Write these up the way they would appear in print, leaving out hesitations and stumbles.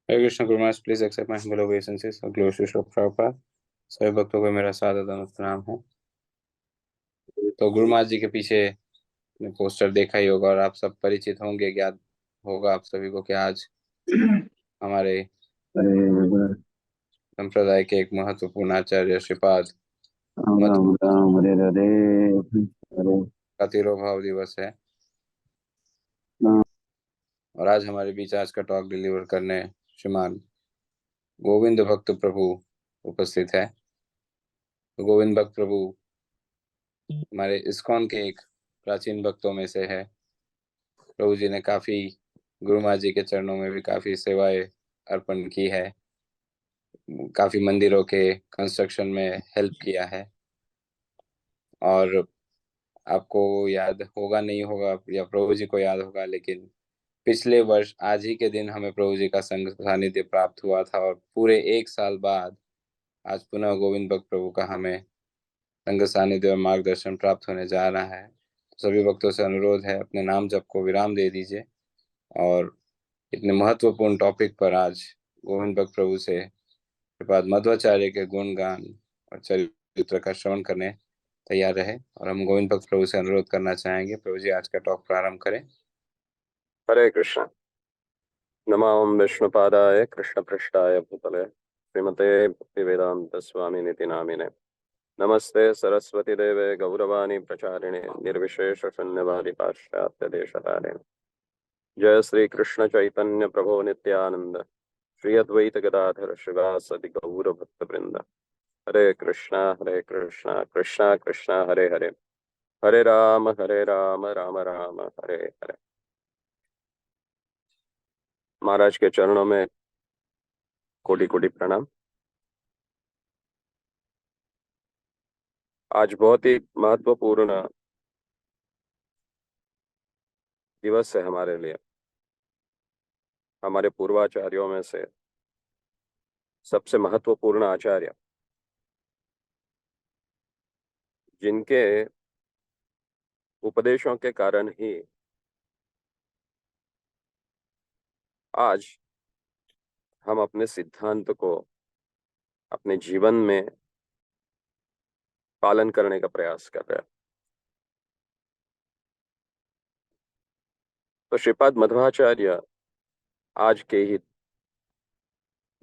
Hare Krishna Guru Maharaj, please accept my humble obeisances और glory Shri Prabhupada. सभी भक्तों को मेरा सादर प्रणाम है। तो गुरु महाराज जी के पीछे ने पोस्टर देखा ही होगा और आप सब परिचित होंगे, ज्ञात होगा आप सभी को कि आज हमारे संप्रदाय के एक महत्वपूर्ण आचार्य श्रीपाद राम मध्व राम राम हरे हरे हरे का तिरोभाव दिवस है। राम। और आज हमारे बीच आज का टॉक डिलीवर करने श्रीमान गोविंद भक्त प्रभु उपस्थित है। तो गोविंद भक्त प्रभु हमारे इस्कॉन के एक प्राचीन भक्तों में से है। प्रभु जी ने काफी गुरु महाराज जी के चरणों में भी काफी सेवाएं अर्पण की है, काफी मंदिरों के कंस्ट्रक्शन में हेल्प किया है। और आपको याद होगा नहीं होगा या प्रभु जी को याद होगा, लेकिन पिछले वर्ष आज ही के दिन हमें प्रभु जी का संग सानिध्य प्राप्त हुआ था और पूरे एक साल बाद आज पुनः गोविंद भक्त प्रभु का हमें संग सानिध्य और मार्गदर्शन प्राप्त होने जा रहा है। तो सभी भक्तों से अनुरोध है, अपने नाम जप को विराम दे दीजिए और इतने महत्वपूर्ण टॉपिक पर आज गोविंद भक्त प्रभु से श्रीपाद मध्वाचार्य के गुणगान और चरित्र का श्रवण करने तैयार रहे। और हम गोविंद भक्त प्रभु से अनुरोध करना चाहेंगे, प्रभु जी आज का टॉक प्रारंभ करें। हरे कृष्ण। नमो विष्णुपादाय कृष्ण पृष्ठाय भूतले श्रीमते भक्ति वेदांत स्वामी निति नामिने नमस्ते सरस्वती देवे गौरवाणी प्रचारिणे निर्विशेष शून्यवादी पाश्चात्य देशतारिणे जय श्री कृष्ण चैतन्य प्रभो नित्यानंद श्री अद्वैत गदाधर शिवासदि गौर भक्त वृंद हरे कृष्णा कृष्णा कृष्णा हरे हरे हरे राम राम राम हरे हरे। महाराज के चरणों में कोटि कोटि प्रणाम। आज बहुत ही महत्वपूर्ण दिवस है हमारे लिए। हमारे पूर्वाचार्यों में से सबसे महत्वपूर्ण आचार्य, जिनके उपदेशों के कारण ही आज हम अपने सिद्धांत को अपने जीवन में पालन करने का प्रयास कर रहे हैं। तो श्रीपाद मध्वाचार्य आज के ही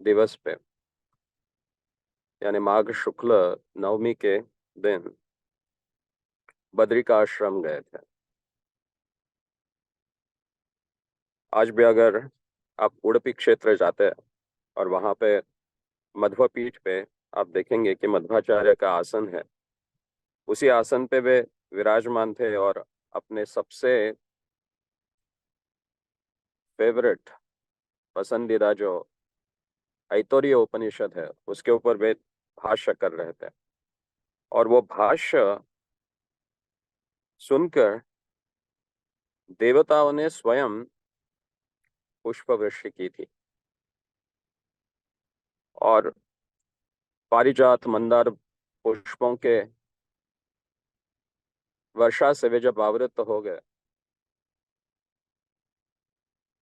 दिवस पे यानी माघ शुक्ल नवमी के दिन बद्रिकाश्रम गए थे। आज भी अगर आप उडुपी क्षेत्र जाते हैं और वहां पे मध्व पीठ पे आप देखेंगे कि मध्वाचार्य का आसन है, उसी आसन पे वे विराजमान थे और अपने सबसे फेवरेट पसंदीदा जो ऐतरेय उपनिषद है उसके ऊपर वे भाष्य कर रहे थे। और वो भाष्य सुनकर देवताओं ने स्वयं पुष्प वृष्टि की थी और पारिजात मंदार पुष्पों के वर्षा से वे जब आवृत हो गए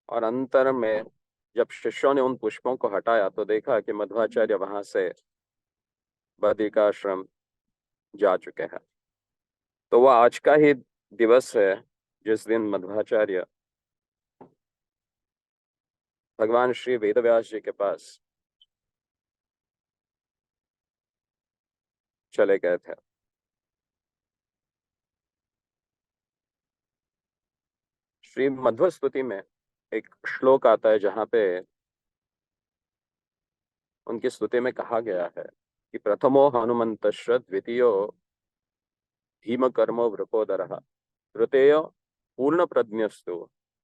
और अंतर में जब शिष्यों ने उन पुष्पों को हटाया तो देखा कि मध्वाचार्य वहां से बद्रिकाश्रम जा चुके हैं। तो वह आज का ही दिवस है जिस दिन मध्वाचार्य भगवान श्री वेदव्यास जी के पास चले गए थे। श्री मध्व स्तुति में एक श्लोक आता है जहां पे उनकी स्तुति में कहा गया है कि प्रथमो हनुमंतश्च द्वितीयो भीम कर्मो वृकोदरः तृतीयो पूर्ण प्रज्ञस्तु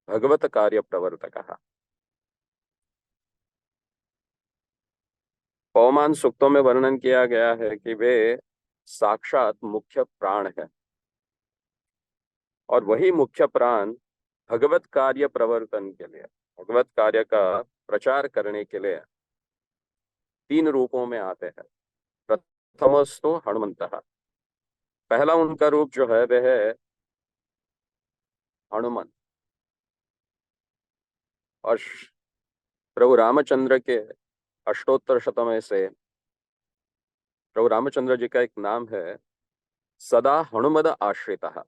भगवत कार्य प्रवर्तकः। पवमान सूक्तों में वर्णन किया गया है कि वे साक्षात मुख्य प्राण है और वही मुख्य प्राण भगवत कार्य प्रवर्तन के लिए, भगवत कार्य का प्रचार करने के लिए तीन रूपों में आते हैं। प्रथमस्तु हनुमंतः, पहला उनका रूप जो है वह है हनुमान। और प्रभु रामचंद्र के अष्टोत्तर शतम में से प्रभु रामचंद्र जी का एक नाम है सदा हनुमद आश्रितः।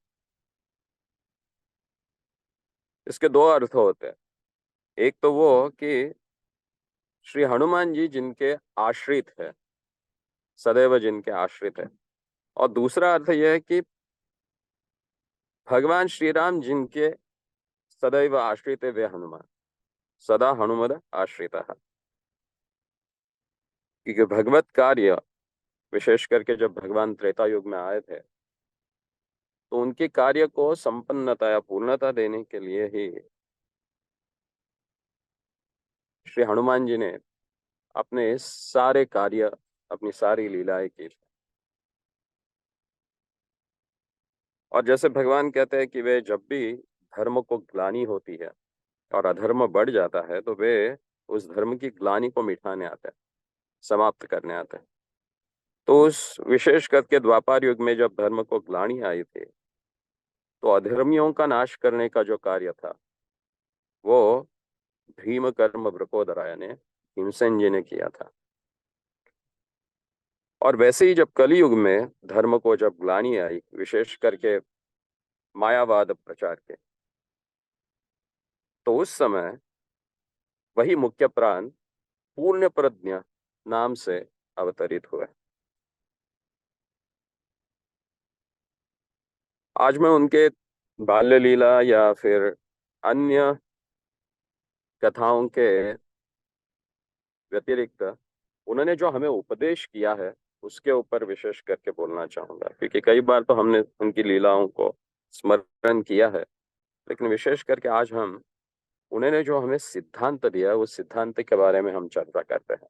इसके दो अर्थ होते हैं। एक तो वो कि श्री हनुमान जी जिनके आश्रित है, सदैव जिनके आश्रित है, और दूसरा अर्थ यह है कि भगवान श्री राम जिनके सदैव आश्रित है वे हनुमान, सदा हनुमद आश्रितः। क्योंकि भगवत कार्य, विशेष करके जब भगवान त्रेता युग में आए थे, तो उनके कार्य को संपन्नता या पूर्णता देने के लिए ही श्री हनुमान जी ने अपने सारे कार्य, अपनी सारी लीलाएं की। और जैसे भगवान कहते हैं कि वे जब भी धर्म को ग्लानि होती है और अधर्म बढ़ जाता है तो वे उस धर्म की ग्लानि को मिटाने आते हैं, समाप्त करने आते हैं। तो उस विशेष करके द्वापर युग में जब धर्म को ग्लानि आई थी, तो अधर्मियों का नाश करने का जो कार्य था वो भीम कर्म वृकोदराय ने, भीमसेन जी ने किया था। और वैसे ही जब कलयुग में धर्म को जब ग्लानि आई, विशेष करके मायावाद प्रचार के, तो उस समय वही मुख्य प्राण पूर्ण प्रज्ञ नाम से अवतरित हुए। आज मैं उनके बाल्य लीला या फिर अन्य कथाओं के व्यतिरिक्त उन्होंने जो हमें उपदेश किया है उसके ऊपर विशेष करके बोलना चाहूंगा। क्योंकि कई बार तो हमने उनकी लीलाओं को स्मरण किया है, लेकिन विशेष करके आज हम उन्होंने जो हमें सिद्धांत दिया उस सिद्धांत के बारे में हम चर्चा करते हैं।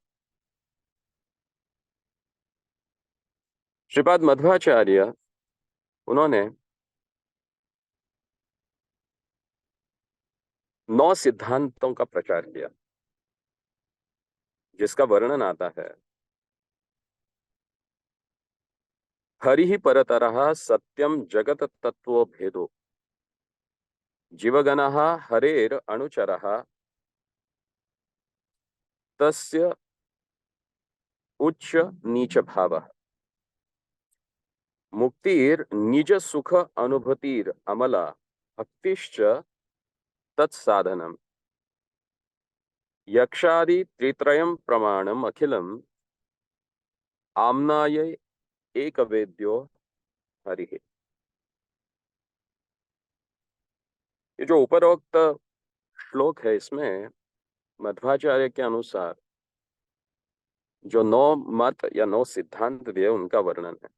श्रीपाद मध्वाचार्य, उन्होंने 9 सिद्धांतों का प्रचार किया, जिसका वर्णन आता है हरि परतरः सत्यम जगत तत्व भेदो, जीवगणः हरेर अणुचरः, तस्य उच्च नीच भावः, मुक्तिर निज सुख अनुभूतिर अमला, भक्तिश्च तत्साधनम, यक्षादि त्रित्रयम प्रमाणम अखिलम, आम्नाय एक वेद्यो हरि। ये जो उपरोक्त श्लोक है, इसमें मध्वाचार्य के अनुसार जो 9 मत या 9 सिद्धांत दिए उनका वर्णन है।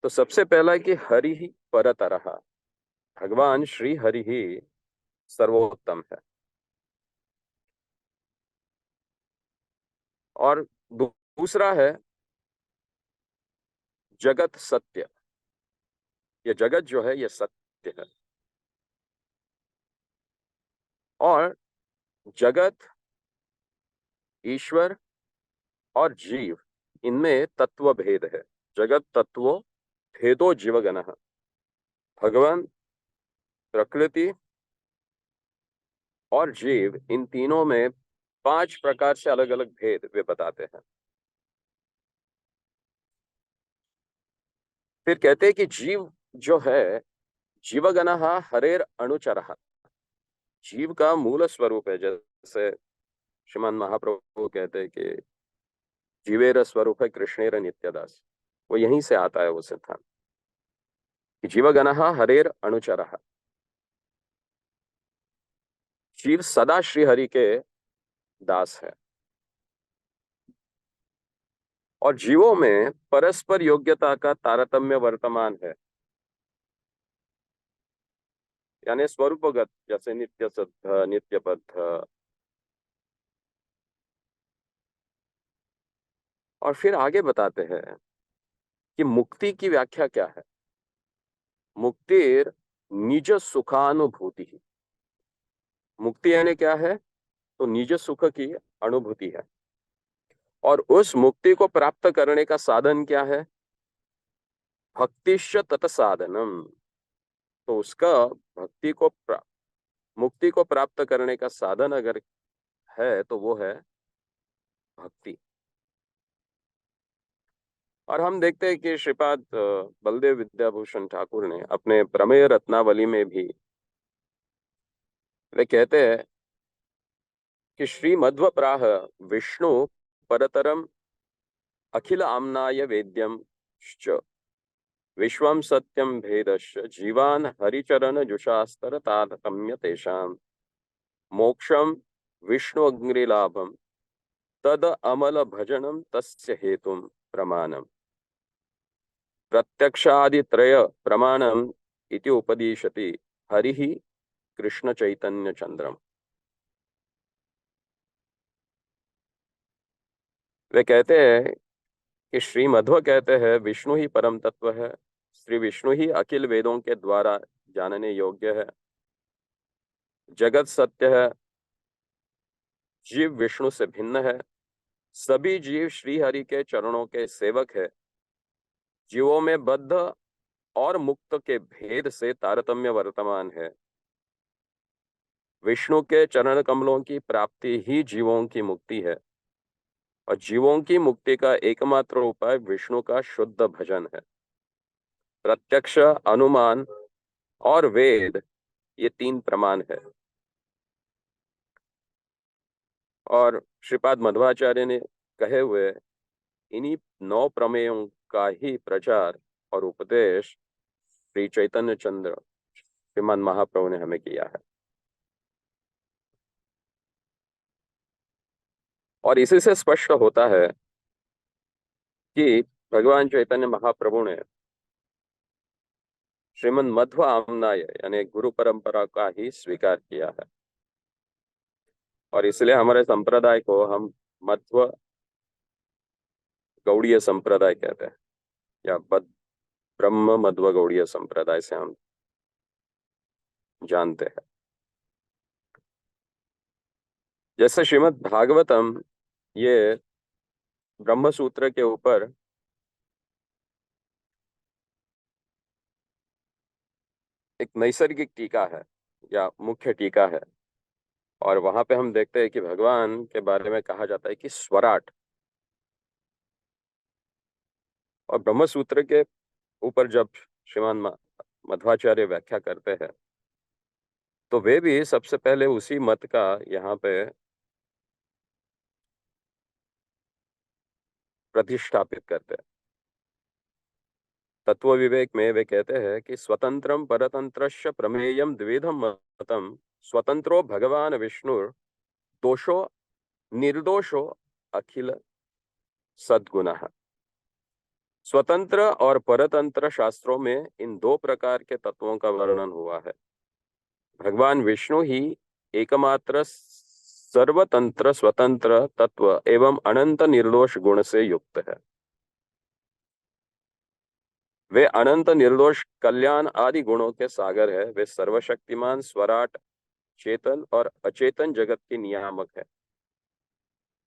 तो सबसे पहला है कि हरि ही परतरः, भगवान श्री हरि ही सर्वोत्तम है। और दूसरा है जगत सत्य, ये जगत जो है ये सत्य है। और जगत, ईश्वर और जीव, इनमें तत्व भेद है। जगत तत्वो भेदो जीवगणः, भगवान, प्रकृति और जीव, इन तीनों में 5 प्रकार से अलग अलग भेद वे बताते हैं। फिर कहते हैं कि जीव जो है, जीवगणः हरेर अणुचरः, जीव का मूल स्वरूप है। जैसे श्रीमान महाप्रभु कहते हैं कि जीवेर स्वरूप है कृष्णेर नित्यदास, वो यहीं से आता है वो सिद्धांत कि जीवगणः हरेर अणुचरः, जीव सदा श्री हरि के दास है। और जीवों में परस्पर योग्यता का तारतम्य वर्तमान है, यानी स्वरूपगत, जैसे नित्य सिद्ध, नित्य बद्ध। और फिर आगे बताते हैं कि मुक्ति की व्याख्या क्या है। मुक्तिर निज सुखानुभूति ही, मुक्ति यानी क्या है, तो निज सुख की अनुभूति है। और उस मुक्ति को प्राप्त करने का साधन क्या है, भक्तिश्च तत् साधनम, तो उसका भक्ति को मुक्ति को प्राप्त करने का साधन अगर है तो वो है भक्ति। और हम देखते हैं कि श्रीपाद बलदेव विद्याभूषण ठाकुर ने अपने प्रमेय रत्नावली में भी वे कहते हैं कि श्री मध्व प्राह विष्णु परतरम अखिल आम्नाय वेद्यम च विश्वम सत्यम भेदश्च जीवान हरिचरण जुषास्तर तारतम्य तेषाम मोक्षम विष्णु अग्निलाभम तद अमल भजनम तस्य हेतुम प्रमाणम प्रत्यक्षादित्रय प्रमाणम इति उपदिशति हरिः कृष्ण चैतन्य चंद्रम। वे कहते हैं कि श्री मध्व कहते हैं विष्णु ही परम तत्व है, श्री विष्णु ही अखिल वेदों के द्वारा जानने योग्य है, जगत सत्य है, जीव विष्णु से भिन्न है, सभी जीव श्री हरि के चरणों के सेवक है, जीवों में बद्ध और मुक्त के भेद से तारतम्य वर्तमान है, विष्णु के चरण कमलों की प्राप्ति ही जीवों की मुक्ति है और जीवों की मुक्ति का एकमात्र उपाय विष्णु का शुद्ध भजन है। प्रत्यक्ष, अनुमान और वेद ये तीन प्रमाण है। और श्रीपाद मध्वाचार्य ने कहे हुए इन्हीं 9 प्रमेयों का ही प्रचार और उपदेश श्री चैतन्य चंद्र श्रीमान महाप्रभु ने हमें किया है। और इसी से स्पष्ट होता है कि भगवान चैतन्य महाप्रभु ने श्रीमन मध्व आमनाय यानी गुरु परंपरा का ही स्वीकार किया है और इसलिए हमारे संप्रदाय को हम मध्व गौड़ीय संप्रदाय कहते हैं या ब्रह्म मध्व गौड़ीय संप्रदाय से हम जानते हैं। जैसे श्रीमद् भागवतम ये ब्रह्म सूत्र के ऊपर एक नैसर्गिक टीका है या मुख्य टीका है और वहां पे हम देखते हैं कि भगवान के बारे में कहा जाता है कि स्वराट। और ब्रह्म सूत्र के ऊपर जब श्रीमान मध्वाचार्य व्याख्या करते हैं तो वे भी सबसे पहले उसी मत का यहाँ पे प्रतिष्ठापित करते हैं। तत्व विवेक में वे कहते हैं कि स्वतंत्रम परतंत्रस्य प्रमेयम द्विधम मतम स्वतंत्रो भगवान विष्णुर दोषो निर्दोषो अखिल सद्गुणः। स्वतंत्र और परतंत्र शास्त्रों में इन 2 प्रकार के तत्वों का वर्णन हुआ है। भगवान विष्णु ही एकमात्र सर्वतंत्र स्वतंत्र तत्व एवं अनंत निर्दोष गुण से युक्त है। वे अनंत निर्दोष कल्याण आदि गुणों के सागर है। वे सर्वशक्तिमान स्वराट चेतन और अचेतन जगत के नियामक है।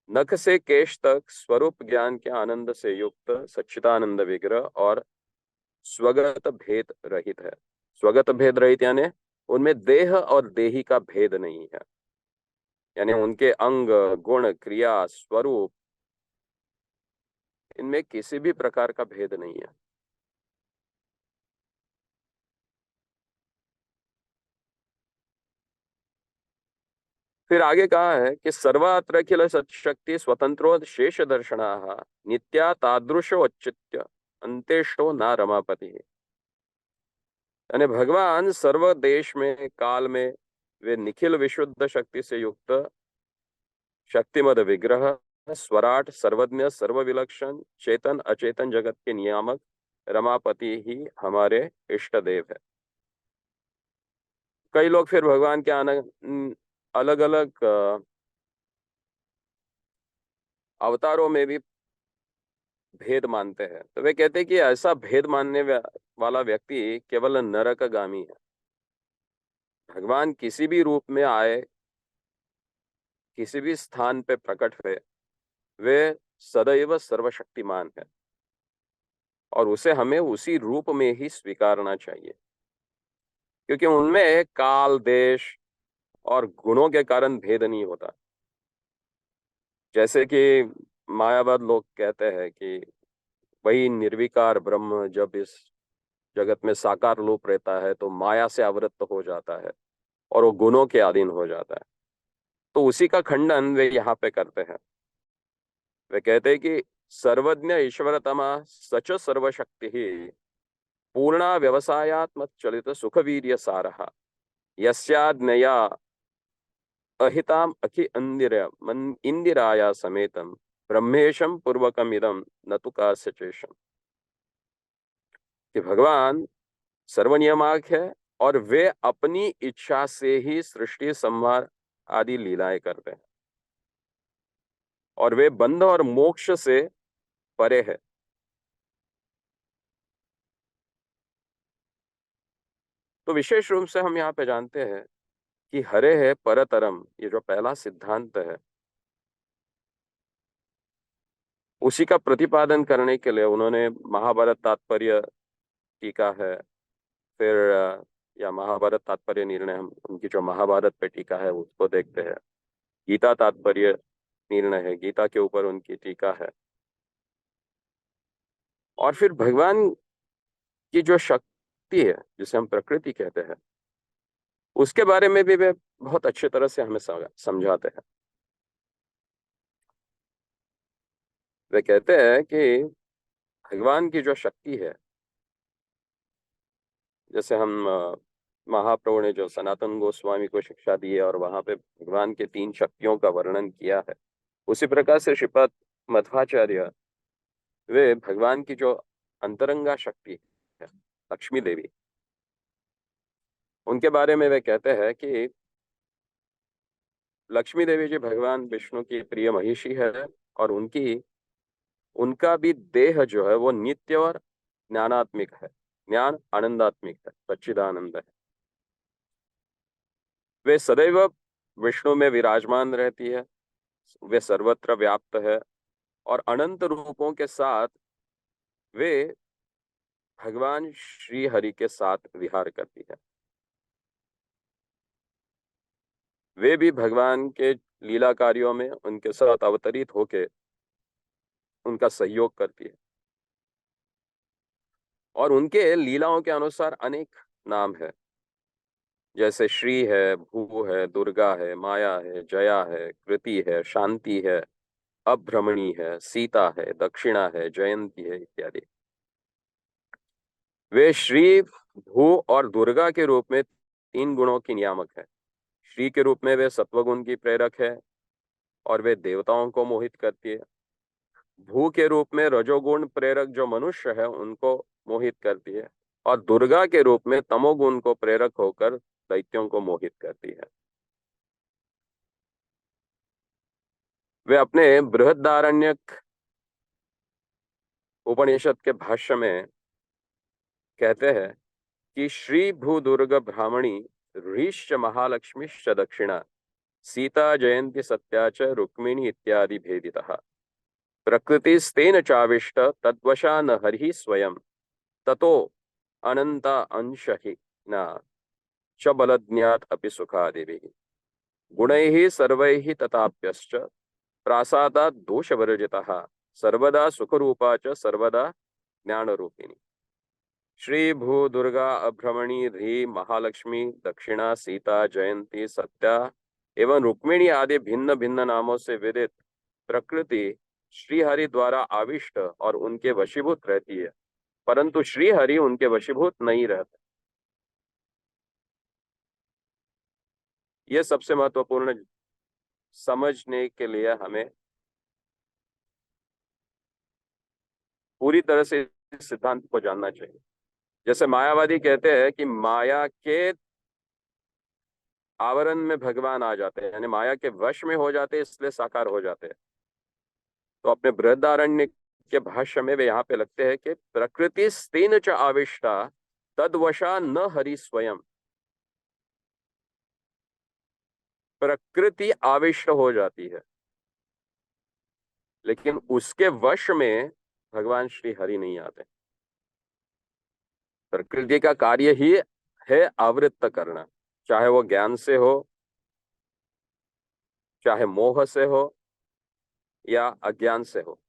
नख से केश तक स्वरूप ज्ञान के आनंद से युक्त सच्चिदानंद विग्रह और स्वगत भेद रहित है। स्वगत भेद रहित यानी उनमें देह और देही का भेद नहीं है, यानी उनके अंग गुण क्रिया स्वरूप इनमें किसी भी प्रकार का भेद नहीं है। फिर आगे कहा है कि सर्वात्र अखिल सत्शक्ति स्वतंत्रो शेष दर्शनाः नित्या तादृशो औचित्य अंतेष्टो न रमापति। यानी भगवान सर्व देश में काल में वे निखिल विशुद्ध शक्ति से युक्त शक्तिमद विग्रह स्वराट सर्वज्ञ सर्वविलक्षण चेतन अचेतन जगत के नियामक रमापति ही हमारे इष्ट देव है। कई लोग फिर भगवान के अलग अलग अवतारों में भी भेद मानते हैं, तो वे कहते हैं कि ऐसा भेद मानने वाला व्यक्ति केवल नरकगामी है। भगवान किसी भी रूप में आए, किसी भी स्थान पे प्रकट हुए, वे सदैव सर्वशक्तिमान है और उसे हमें उसी रूप में ही स्वीकारना चाहिए, क्योंकि उनमें काल देश और गुणों के कारण भेद नहीं होता। जैसे कि मायावाद लोग कहते हैं कि वही निर्विकार ब्रह्म जब इस जगत में साकार रूप रहता है तो माया से आवृत्त हो जाता है और वो गुणों के अधीन हो जाता है। तो उसी का खंडन वे यहाँ पे करते हैं। वे कहते हैं कि सर्वज्ञ ईश्वरतमा सच सर्वशक्ति ही पूर्णा व्यवसायात्मक चलित सुख वीर्य सारः यस्याज्ञया अहिताम अखि इंदिराया समेतम ब्रह्मेशम पूर्वकमिदम न तु कास्य चेशम। कि भगवान सर्वनियामक है और वे अपनी इच्छा से ही सृष्टि संहार आदि लीलाएं करते हैं और वे बंध और मोक्ष से परे है। तो विशेष रूप से हम यहाँ पे जानते हैं कि हरे है परतरम, ये जो पहला सिद्धांत है उसी का प्रतिपादन करने के लिए उन्होंने महाभारत तात्पर्य टीका है। फिर या महाभारत तात्पर्य निर्णय, हम उनकी जो महाभारत पे टीका है उसको देखते हैं। गीता तात्पर्य निर्णय है, गीता के ऊपर उनकी टीका है। और फिर भगवान की जो शक्ति है जिसे हम प्रकृति कहते हैं उसके बारे में भी वे बहुत अच्छे तरह से हमें समझाते हैं। वे कहते हैं कि भगवान की जो शक्ति है, जैसे हम महाप्रभु ने जो सनातन गोस्वामी को शिक्षा दी है और वहां पे भगवान के 3 शक्तियों का वर्णन किया है, उसी प्रकार से श्रीपद मध्वाचार्य वे भगवान की जो अंतरंगा शक्ति है लक्ष्मी देवी, उनके बारे में वे कहते हैं कि लक्ष्मी देवी जी भगवान विष्णु की प्रिय महिषी है और उनका भी देह जो है वो नित्य और ज्ञानात्मिक है, ज्ञान आनंदात्मिक है, सच्चिदानंद है। वे सदैव विष्णु में विराजमान रहती है, वे सर्वत्र व्याप्त है और अनंत रूपों के साथ वे भगवान श्री हरि के साथ विहार करती है। वे भी भगवान के लीला कार्यों में उनके साथ अवतरित होके उनका सहयोग करती है और उनके लीलाओं के अनुसार अनेक नाम है, जैसे श्री है, भू है, दुर्गा है, माया है, जया है, कृति है, शांति है, अभ्रमणी है, सीता है, दक्षिणा है, जयंती है इत्यादि। वे श्री, भू और दुर्गा के रूप में 3 गुणों की नियामक है। श्री के रूप में वे सत्वगुण की प्रेरक है और वे देवताओं को मोहित करती है। भू के रूप में रजोगुण प्रेरक जो मनुष्य है उनको मोहित करती है और दुर्गा के रूप में तमोगुण को प्रेरक होकर दैत्यों को मोहित करती है। वे अपने बृहदारण्यक उपनिषद के भाष्य में कहते हैं कि श्री भू दुर्ग ब्राह्मणी ह्रीश्च महालक्ष्मीश्च दक्षिणा सीता जयंती सत्या च रुक्मिणी इत्यादि भेदितः प्रकृतिस्तेन चाविष्ट तद्वशा न हरिः स्वयं ततो अनंत अंशहि न च बलज्ञात अपि सुखादिभिः गुणैः सर्वैः तथाप्यश्च प्रासादात् दोषवर्जितः सर्वदा सुखरूपा च सर्वदा ज्ञानरूपिणी। श्री भू दुर्गा अभ्रमणी धी महालक्ष्मी दक्षिणा सीता जयंती सत्या एवं रुक्मिणी आदि भिन्न भिन्न नामों से विदित प्रकृति श्रीहरि द्वारा आविष्ट और उनके वशीभूत रहती है, परंतु श्रीहरि उनके वशीभूत नहीं रहते। यह सबसे महत्वपूर्ण समझने के लिए हमें पूरी तरह से इस सिद्धांत को जानना चाहिए। जैसे मायावादी कहते हैं कि माया के आवरण में भगवान आ जाते हैं, यानी माया के वश में हो जाते हैं इसलिए साकार हो जाते हैं। तो अपने बृहदारण्य के भाष्य में वे यहाँ पे लगते हैं कि प्रकृति स्तेन च आविष्टा तद्वशा न हरि स्वयं। प्रकृति आविष्ट हो जाती है लेकिन उसके वश में भगवान श्री हरि नहीं आते। प्रकृति का कार्य ही है आवृत्त करना, चाहे वो ज्ञान से हो चाहे मोह से हो या अज्ञान से हो,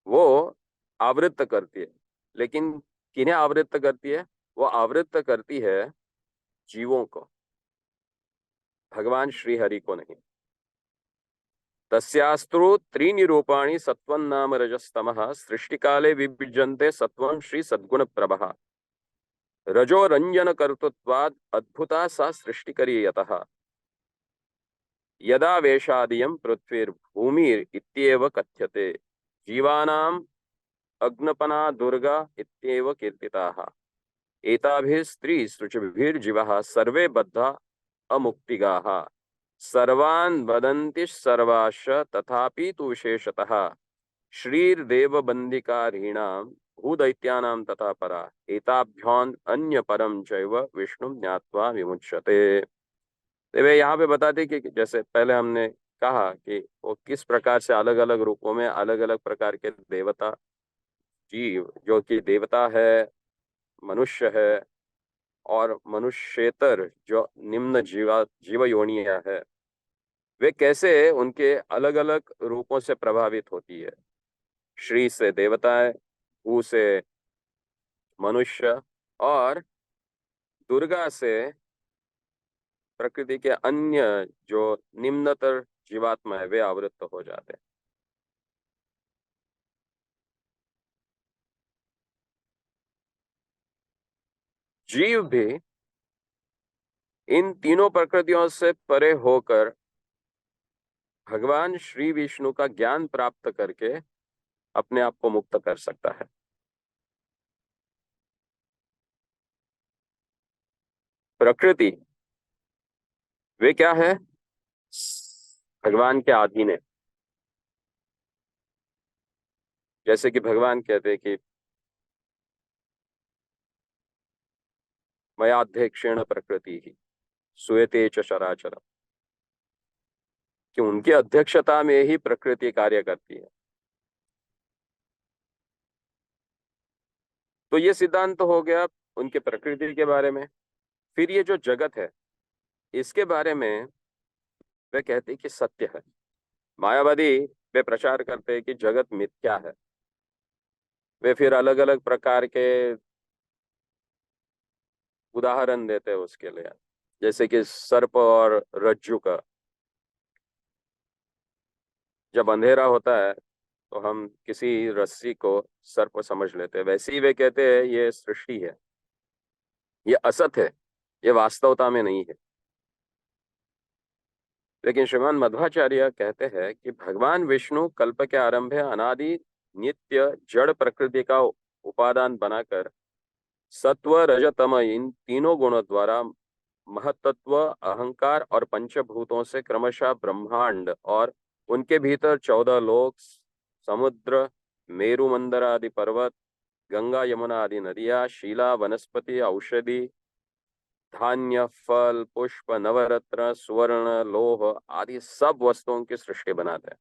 वो आवृत्त करती है। लेकिन किन्हें आवृत्त करती है? वो आवृत्त करती है जीवों को, भगवान श्री हरि को नहीं। तस्यास्तु त्रीणि रूपाणि सत्वं नाम रजस्तमः सृष्टिकाले विभिज्यन्ते सत्वं श्री सद्गुण प्रभः रजो रंजन कर्तृत्वाद् अद्भुता सा सृष्टिकरी यतः यदा वेशादियं पृथ्वीर्भूमिर् इत्येव कथ्यते जीवानाम् अग्नपना दुर्गा इत्येव कीर्तिताः एताभिः स्त्रीसृचिभिर्जीवाः सर्वे बद्धा अमुक्तिगाः सर्वान् वदन्ति सर्वाश्च तथापि तु विशेषतः श्रीर्देवबन्दिकारीणां भूदैत्यानां तथा परा एताभ्याम् अन्य परम चैव विष्णु ज्ञात्वा विमुच्यते। तो वे यहाँ पे बताते कि जैसे पहले हमने कहा कि वो किस प्रकार से अलग अलग रूपों में अलग अलग प्रकार के देवता जीव, जो कि देवता है, मनुष्य है और मनुष्येतर जो निम्न जीव योनियां है, वे कैसे उनके अलग अलग रूपों से प्रभावित होती है। श्री से देवताएं, भू से मनुष्य और दुर्गा से प्रकृति के अन्य जो निम्नतर जीवात्मा है वे आवृत्त हो जाते हैं। जीव भी इन तीनों प्रकृतियों से परे होकर भगवान श्री विष्णु का ज्ञान प्राप्त करके अपने आप को मुक्त कर सकता है। प्रकृति वे क्या है? भगवान के अधीन है। जैसे कि भगवान कहते हैं कि मयाध्यक्षेण प्रकृति ही सुयते च चराचर, कि उनकी अध्यक्षता में ही प्रकृति कार्य करती है। तो ये सिद्धांत तो हो गया उनके प्रकृति के बारे में। फिर ये जो जगत है इसके बारे में वे कहते हैं कि सत्य है। मायावादी वे प्रचार करते हैं कि जगत मिथ्या है। वे फिर अलग अलग प्रकार के उदाहरण देते हैं उसके लिए, जैसे कि सर्प और रज्जु का। जब अंधेरा होता है तो हम किसी रस्सी को सर्प समझ लेते हैं, वैसे ही वे कहते हैं ये सृष्टि है, ये असत है, ये वास्तवता में नहीं है। लेकिन श्रीमान मध्वाचार्य कहते हैं कि भगवान विष्णु कल्प के आरंभ अनादि नित्य जड़ प्रकृति का उपादान बनाकर सत्व रजतम इन तीनों गुणों द्वारा महतत्व, अहंकार और पंचभूतों से क्रमशः ब्रह्मांड और उनके भीतर 14 लोक, समुद्र, मेरु मंदर आदि पर्वत, गंगा यमुना आदि नदियां, शिला, वनस्पति, औषधि, धान्य, फल, पुष्प, नवरत्न, सुवर्ण, लोह आदि सब वस्तुओं की सृष्टि बनाते हैं।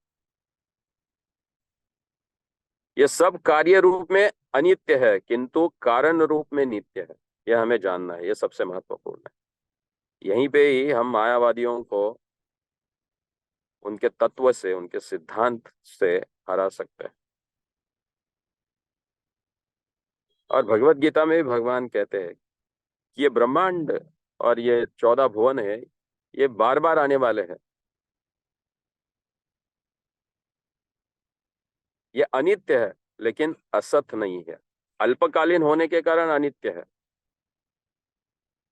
ये सब कार्य रूप में अनित्य है किंतु कारण रूप में नित्य है। यह हमें जानना है, यह सबसे महत्वपूर्ण है। यहीं पे ही हम मायावादियों को उनके तत्व से, उनके सिद्धांत से हरा सकते हैं। और भगवत गीता में भी भगवान कहते हैं कि ये ब्रह्मांड और ये 14 भुवन है, ये बार बार आने वाले हैं। ये अनित्य है लेकिन असत नहीं है। अल्पकालीन होने के कारण अनित्य है,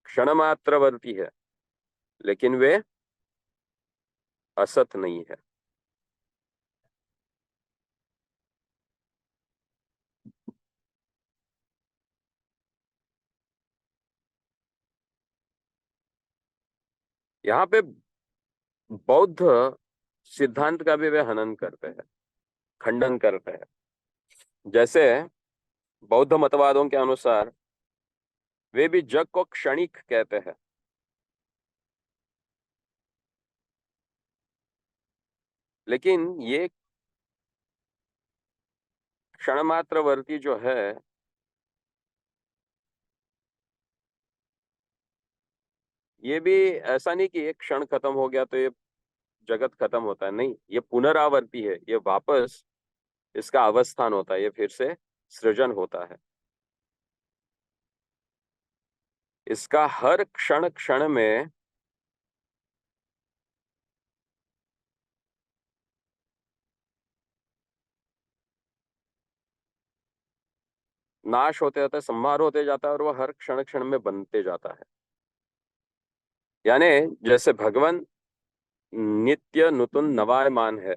क्षण मात्रवर्ती है, लेकिन वे असत नहीं है। यहाँ पे बौद्ध सिद्धांत का भी वे हनन करते हैं, खंडन करते हैं। जैसे बौद्ध मतवादों के अनुसार वे भी जग को क्षणिक कहते हैं। लेकिन ये क्षण मात्रवर्ती जो है, ये भी ऐसा नहीं कि एक क्षण खत्म हो गया तो ये जगत खत्म होता है, नहीं, ये पुनरावर्ती है, ये वापस इसका अवस्थान होता है, ये फिर से सृजन होता है। इसका हर क्षण क्षण में नाश होते जाता है, संहार होते जाता है, और वह हर क्षण क्षण में बनते जाता है। यानी जैसे भगवान नित्य नूतन नवायमान है,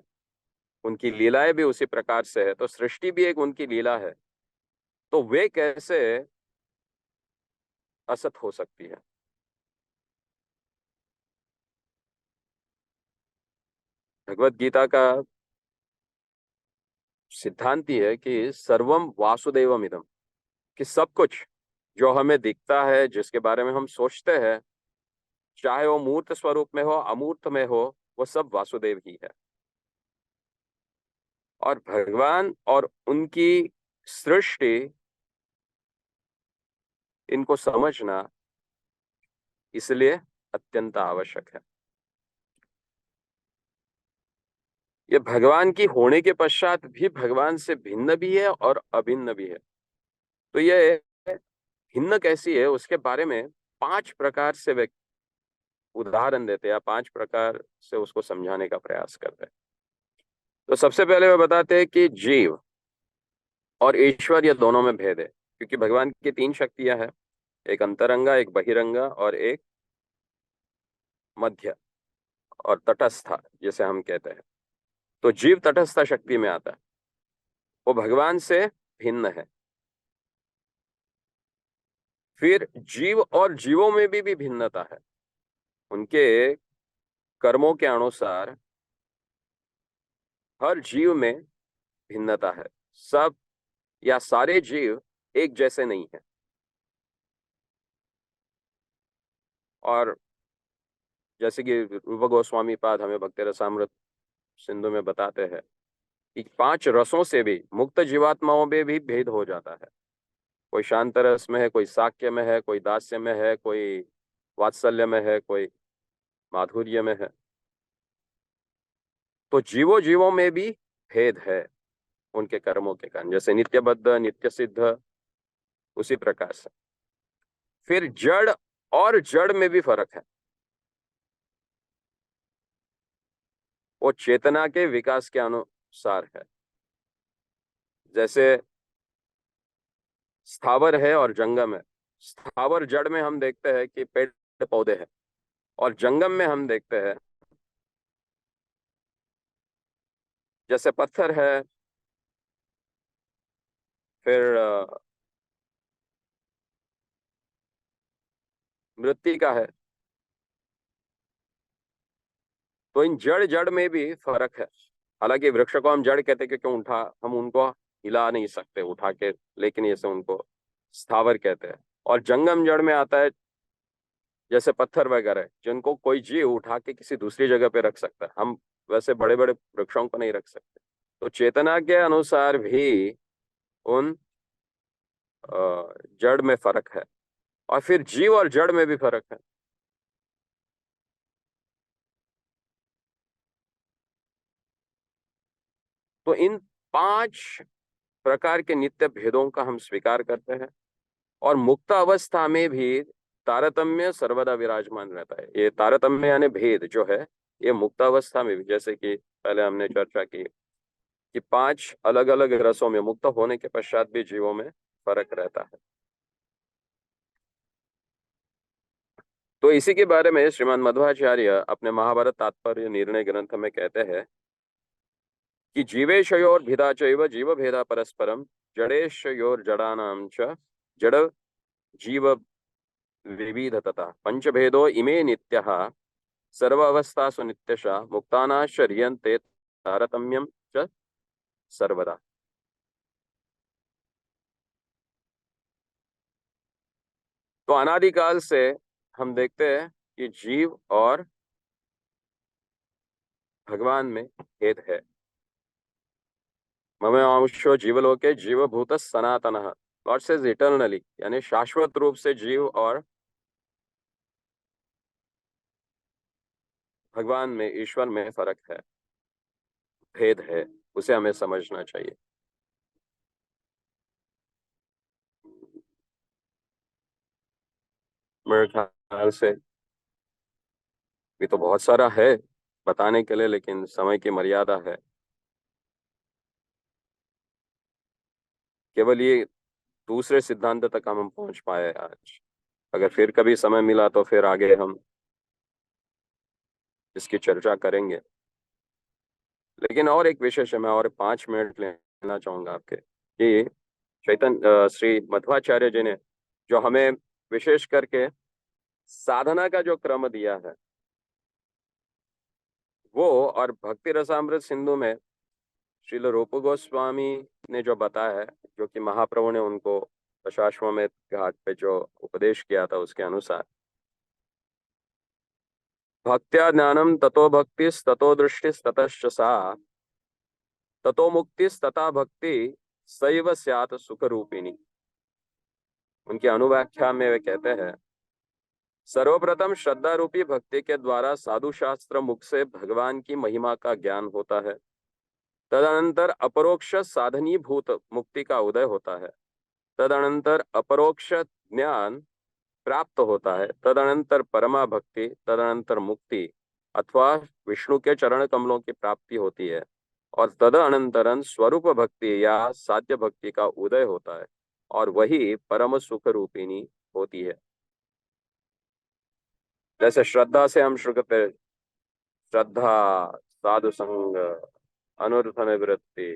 उनकी लीलाएं भी उसी प्रकार से है, तो सृष्टि भी एक उनकी लीला है। तो वे कैसे असत हो सकती है? भगवत गीता का सिद्धांत ही है कि सर्वम वासुदेवम इदम, कि सब कुछ जो हमें दिखता है, जिसके बारे में हम सोचते हैं, चाहे वो मूर्त स्वरूप में हो, अमूर्त में हो, वो सब वासुदेव ही है। और भगवान और उनकी सृष्टि, इनको समझना इसलिए अत्यंत आवश्यक है। ये भगवान की होने के पश्चात भी भगवान से भिन्न भी है और अभिन्न भी है। तो ये भिन्न कैसी है, उसके बारे में 5 प्रकार से वे उदाहरण देते हैं, या 5 प्रकार से उसको समझाने का प्रयास करते हैं। तो सबसे पहले वे बताते हैं कि जीव और ईश्वर, ये दोनों में भेद है, क्योंकि भगवान की 3 शक्तियां हैं, एक अंतरंगा, एक बहिरंगा और एक मध्य और तटस्था, जैसे हम कहते हैं। तो जीव तटस्थ शक्ति में आता है, वो भगवान से भिन्न है। फिर जीव और जीवों में भी भिन्नता है, उनके कर्मों के अनुसार हर जीव में भिन्नता है। सब या सारे जीव एक जैसे नहीं है। और जैसे कि रूप गोस्वामी पाद हमें भक्ति रसामृत सिंधु में बताते हैं कि 5 रसों से भी मुक्त जीवात्माओं में भी भेद हो जाता है। कोई शांत रस में है, कोई साक्य में है, कोई दास्य में है, कोई वात्सल्य में है, कोई माधुर्य में है। तो जीवों जीवों में भी भेद है उनके कर्मों के कारण, जैसे नित्यबद्ध, नित्य सिद्ध, उसी प्रकार से। फिर जड़ और जड़ में भी फर्क है। वो चेतना के विकास के अनुसार है। जैसे स्थावर है और जंगम है। स्थावर जड़ में हम देखते हैं कि पेड़ पौधे हैं, और जंगम में हम देखते हैं जैसे पत्थर है, फिर मृत्तिका है। तो इन जड़ जड़ में भी फर्क है। हालांकि वृक्ष को हम जड़ कहते हैं क्योंकि उठा हम उनको हिला नहीं सकते उठा के, लेकिन ऐसे उनको स्थावर कहते हैं। और जंगम जड़ में आता है जैसे पत्थर वगैरह, जिनको कोई जीव उठा के किसी दूसरी जगह पे रख सकता है, हम वैसे बड़े बड़े वृक्षों को नहीं रख सकते। तो चेतना के अनुसार भी उन जड़ में फर्क है, और फिर जीव और जड़ में भी फर्क है। तो इन 5 प्रकार के नित्य भेदों का हम स्वीकार करते हैं, और मुक्त अवस्था में भी तारतम्य सर्वदा विराजमान रहता है। ये तारतम्य यानी भेद जो है, ये मुक्त अवस्था में भी, जैसे कि पहले हमने चर्चा की कि 5 अलग अलग रसों में मुक्त होने के पश्चात भी जीवों में फर्क रहता है। तो इसी के बारे में श्रीमान मध्वाचार्य अपने महाभारत तात्पर्य निर्णय ग्रंथ में कहते हैं कि जीवेशयोर भिदा चैव जीव भेदा परस्परम, जड़ेशयोर जड़ानाम च जड़ जीव विविधतता, पंचभेदो इमे नित्यः सर्वावस्थासु नित्यशा मुक्तानाश्च ह्रियन्ते तारतम्यं च सर्वदा। तो अनादिकाल से हम देखते हैं कि जीव और भगवान में भेद है। ममेवांशो जीवलोके जीवभूत सनातन, गॉड सेज इटर्नली, यानी शाश्वत रूप से जीव और भगवान में, ईश्वर में फर्क है, भेद है, उसे हमें समझना चाहिए। मेरे ख्याल से भी तो बहुत सारा है बताने के लिए, लेकिन समय की मर्यादा है। केवल ये दूसरे सिद्धांत तक हम पहुंच पाए आज। अगर फिर कभी समय मिला तो फिर आगे हम इसकी चर्चा करेंगे। लेकिन और एक विशेष है, मैं और 5 मिनट लेना चाहूंगा आपके, कि श्री मध्वाचार्य जी ने जो हमें विशेष करके साधना का जो क्रम दिया है, वो और भक्ति रसामृत सिंधु में श्रील रूप गोस्वामी ने जो बताया है, जो कि महाप्रभु ने उनको दशाश्वमेध घाट पे जो उपदेश किया था, उसके अनुसार भक्त्या ज्ञानम ततो भक्तिस ततो दृष्टिस ततश्च सा ततो मुक्तिस तथा भक्ति सैव स्यात् सुख रूपिणी। उनकी अनुव्याख्या में वे कहते हैं, सर्वप्रथम श्रद्धा रूपी भक्ति के द्वारा साधु शास्त्र मुख से भगवान की महिमा का ज्ञान होता है। तदनंतर अपरोक्ष साधनीभूत मुक्ति का उदय होता है। तदनंतर अपरोक्ष ज्ञान प्राप्त होता है। तदनंतर परमा भक्ति, तदनंतर मुक्ति अथवा विष्णु के चरण कमलों की प्राप्ति होती है। और तदनंतरन स्वरूप भक्ति या साध्य भक्ति का उदय होता है, और वही परम सुख रूपिणी होती है। जैसे श्रद्धा से हम शुरू करते, श्रद्धा, साधु संग, अनुर्थ निवृत्ति,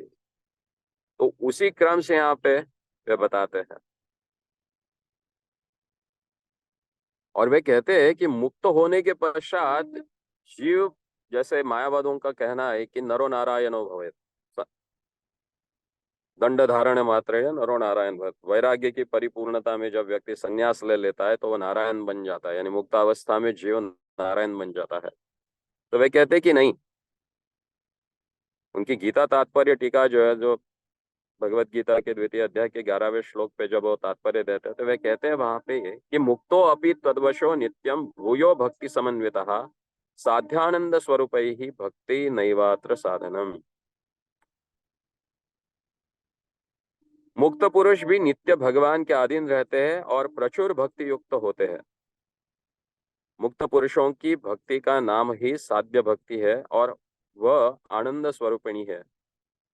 तो उसी क्रम से यहाँ पे वे बताते हैं। और वे कहते हैं कि मुक्त होने के पश्चात जीव, जैसे मायावादियों का कहना है कि नरो नारायणो भवेत्, दंड धारण मात्र है नरो नारायण भवेत्। वैराग्य की परिपूर्णता में जब व्यक्ति संन्यास ले लेता है तो वो नारायण बन जाता है, यानी मुक्तावस्था में जीव नारायण बन जाता है। तो वे कहते हैं कि नहीं। उनकी गीता तात्पर्य टीका जो है, जो भगवत गीता के द्वितीय अध्याय के 11वें श्लोक पे जब वो तात्पर्य देते हैं, तो वे कहते हैं वहां पे कि मुक्तो अपि तद्वशो नित्यम भूयो भक्ति समन्वितः साध्यानंद स्वरूप ही भक्ति नैवात्र साधनम। मुक्त पुरुष भी नित्य भगवान के अधीन रहते हैं और प्रचुर भक्ति युक्त होते हैं। मुक्त पुरुषों की भक्ति का नाम ही साध्य भक्ति है, और वह आनंद स्वरूपिणी है।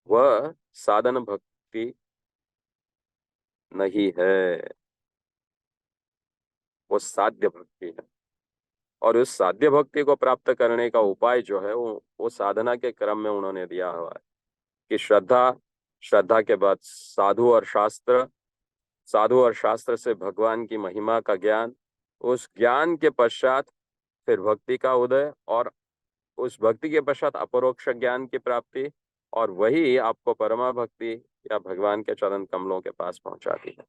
वह साधन भक्ति नहीं है, वो साध्य भक्ति है। और उस साध्य भक्ति को प्राप्त करने का उपाय जो है, वो साधना के क्रम में उन्होंने दिया हुआ है कि श्रद्धा, श्रद्धा के बाद साधु और शास्त्र, साधु और शास्त्र से भगवान की महिमा का ज्ञान, उस ज्ञान के पश्चात फिर भक्ति का उदय, और उस भक्ति के पश्चात अपरोक्ष ज्ञान की प्राप्ति, और वही आपको परमा भक्ति या भगवान के चरण कमलों के पास पहुंचाती है।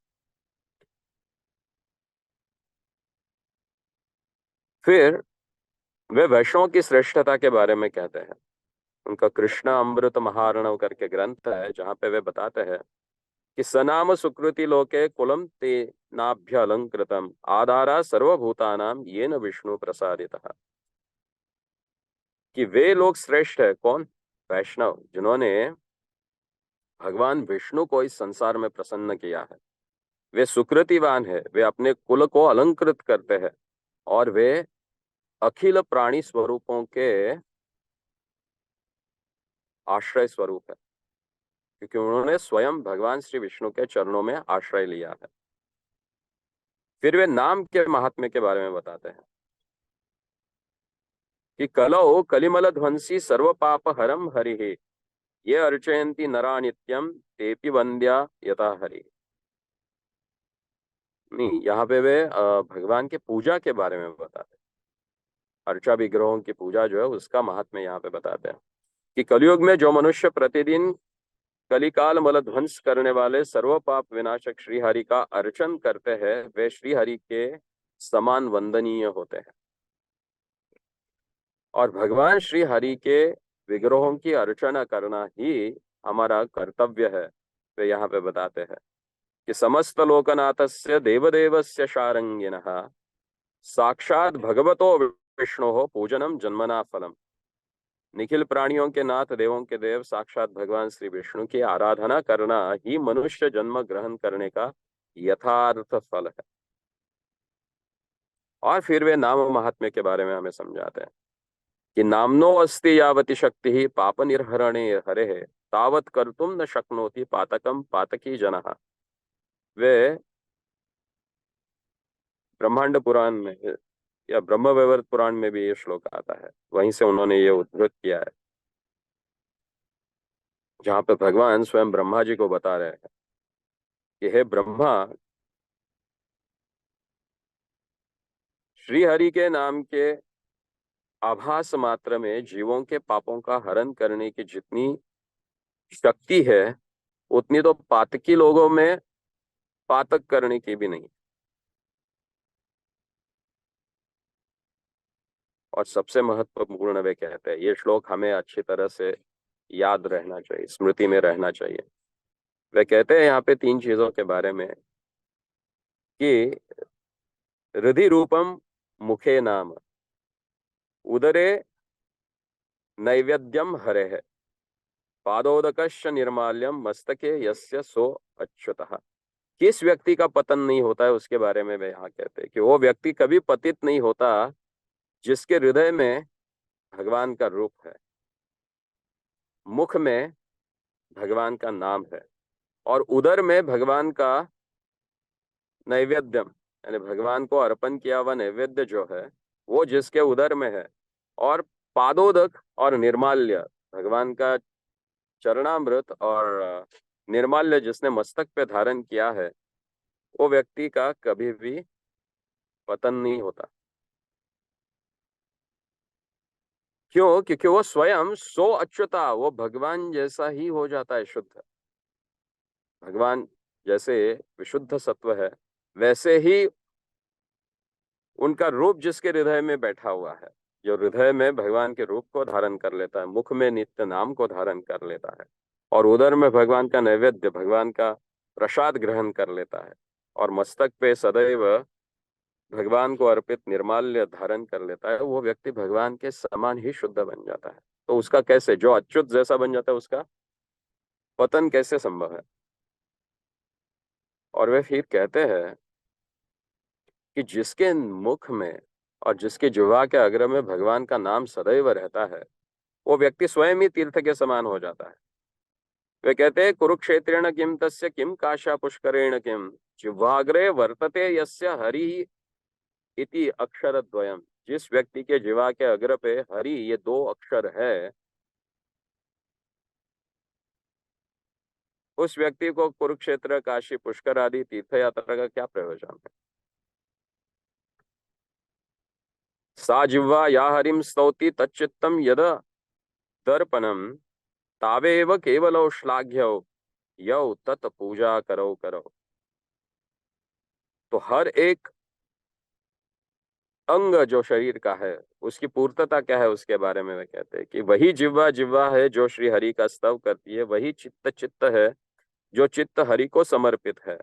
फिर वे वैष्णव की श्रेष्ठता के बारे में कहते हैं। उनका कृष्णा अमृत महार्णव करके ग्रंथ है, जहां पे वे बताते हैं कि सनाम सुकृति लोके कुलम ते नाभ्य अलंकृतम आधारा सर्वभूतानाम येन विष्णु प्रसादितः। कि वे लोग श्रेष्ठ है, कौन? वैष्णव, जिन्होंने भगवान विष्णु को इस संसार में प्रसन्न किया है। वे सुकृतिवान है, वे अपने कुल को अलंकृत करते हैं, और वे अखिल प्राणी स्वरूपों के आश्रय स्वरूप है, क्योंकि उन्होंने स्वयं भगवान श्री विष्णु के चरणों में आश्रय लिया है। फिर वे नाम के महात्म्य के बारे में बताते हैं कि कलौ कलिमल ध्वंसी सर्व पाप हरम हरि ये अर्चयंती नरा नित्यम तेपि वंद्या यथा हरि। नहीं, यहाँ पे वे भगवान के पूजा के बारे में बताते हैं। अर्चा विग्रहों की पूजा जो है, उसका महात्म्य यहाँ पे बताते हैं कि कलयुग में जो मनुष्य प्रतिदिन कलिकाल मल ध्वंस करने वाले सर्व पाप विनाशक श्रीहरि का अर्चन करते हैं, वे श्रीहरि के समान वंदनीय होते हैं। और भगवान श्रीहरि के विग्रहों की अर्चना करना ही हमारा कर्तव्य है। वे यहाँ पे बताते हैं कि समस्त लोकनाथस्य देवदेवस्य शारंगिनः साक्षात भगवतो विष्णु हो पूजनम जन्मना फलम। निखिल प्राणियों के नाथ देवों के देव साक्षात भगवान श्री विष्णु की आराधना करना ही मनुष्य जन्म ग्रहण करने का यथार्थ फल है। और फिर वे नाम महात्म्य के बारे में हमें समझाते हैं कि नामनो अस्ति यावति शक्ति पाप निर्हरणे हरे तावत कर्तुम न शक्नोति पातकम पातकी जनः। वे ब्रह्मांड पुराण में या ब्रह्म वैवर्त पुराण में भी ये श्लोक आता है, वहीं से उन्होंने ये उद्धृत किया है, जहां पे भगवान स्वयं ब्रह्मा जी को बता रहे हैं कि हे ब्रह्मा, श्री हरि के नाम के आभास मात्र में जीवों के पापों का हरण करने की जितनी शक्ति है उतनी तो पातकी लोगों में पातक करने की भी नहीं। और सबसे महत्वपूर्ण वे कहते हैं, ये श्लोक हमें अच्छी तरह से याद रहना चाहिए, स्मृति में रहना चाहिए। वे कहते हैं यहाँ पे तीन चीजों के बारे में कि हृदि रूपम मुखे नाम, उदरे नैवेद्यम हरे है, पादोदकश्च निर्माल्यम मस्तके यस्य सो अच्युतः। किस व्यक्ति का पतन नहीं होता है उसके बारे में वे यहाँ कहते हैं कि वो व्यक्ति कभी पतित नहीं होता जिसके हृदय में भगवान का रूप है, मुख में भगवान का नाम है, और उदर में भगवान का नैवेद्यम यानी भगवान को अर्पण किया हुआ नैवेद्य जो है वो जिसके उदर में है, और पादोदक और निर्माल्य भगवान का चरणामृत और निर्माल्य जिसने मस्तक पे धारण किया है, वो व्यक्ति का कभी भी पतन नहीं होता। क्यों? क्योंकि वो स्वयं सो अच्युता, वो भगवान जैसा ही हो जाता है शुद्ध। भगवान जैसे विशुद्ध सत्व है वैसे ही उनका रूप जिसके हृदय में बैठा हुआ है, जो हृदय में भगवान के रूप को धारण कर लेता है, मुख में नित्य नाम को धारण कर लेता है, और उदर में भगवान का नैवेद्य भगवान का प्रसाद ग्रहण कर लेता है, और मस्तक पे सदैव भगवान को अर्पित निर्माल्य धारण कर लेता है, वो व्यक्ति भगवान के समान ही शुद्ध बन जाता है। तो उसका कैसे, जो अच्युत जैसा बन जाता है, उसका पतन कैसे संभव है? और वे फिर कहते हैं कि जिसके मुख में और जिसके जिह्वा के अग्र में भगवान का नाम सदैव रहता है, वो व्यक्ति स्वयं ही तीर्थ के समान हो जाता है। वे कहते हैं कुरुक्षेत्रेण किम तस्य किम काशा पुष्करेण किम जिह्वाग्रे वर्तते यस्य हरि इति अक्षर द्वयम। जिस व्यक्ति के जिह्वा के अग्र पे हरि ये दो अक्षर है, उस व्यक्ति को कुरुक्षेत्र काशी पुष्कर आदि तीर्थ यात्रा का क्या प्रयोजन है? सा जिह्वा या हरिम स्तौति तच्चित्तम यद दर्पणम तावेव केवलो श्लाघ्यो यौ तत् पूजा करो करो। तो हर एक अंग जो शरीर का है उसकी पूर्तता क्या है उसके बारे में वे कहते हैं कि वही जिह्वा जिह्वा है जो श्री हरि का स्तव करती है, वही चित्त चित्त है जो चित्त हरि को समर्पित है।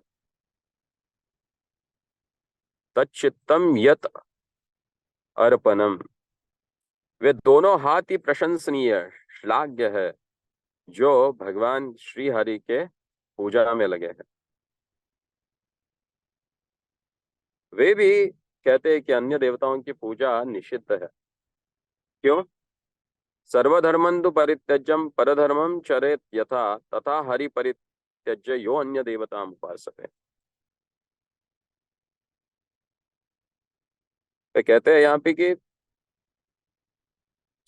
तच्चित्तम यत अर्पणम, वे दोनों हाथ ही प्रशंसनीय श्लाघ्य है जो भगवान श्री हरि के पूजा में लगे हैं। वे भी कहते हैं कि अन्य देवताओं की पूजा निषिद्ध है। क्यों? सर्वधर्मं तु परित्यज्यम परधर्मं चरेत यथा तथा हरि परित्यज्य यो अन्य देवताम उपासते। वे कहते हैं यहाँ पे कि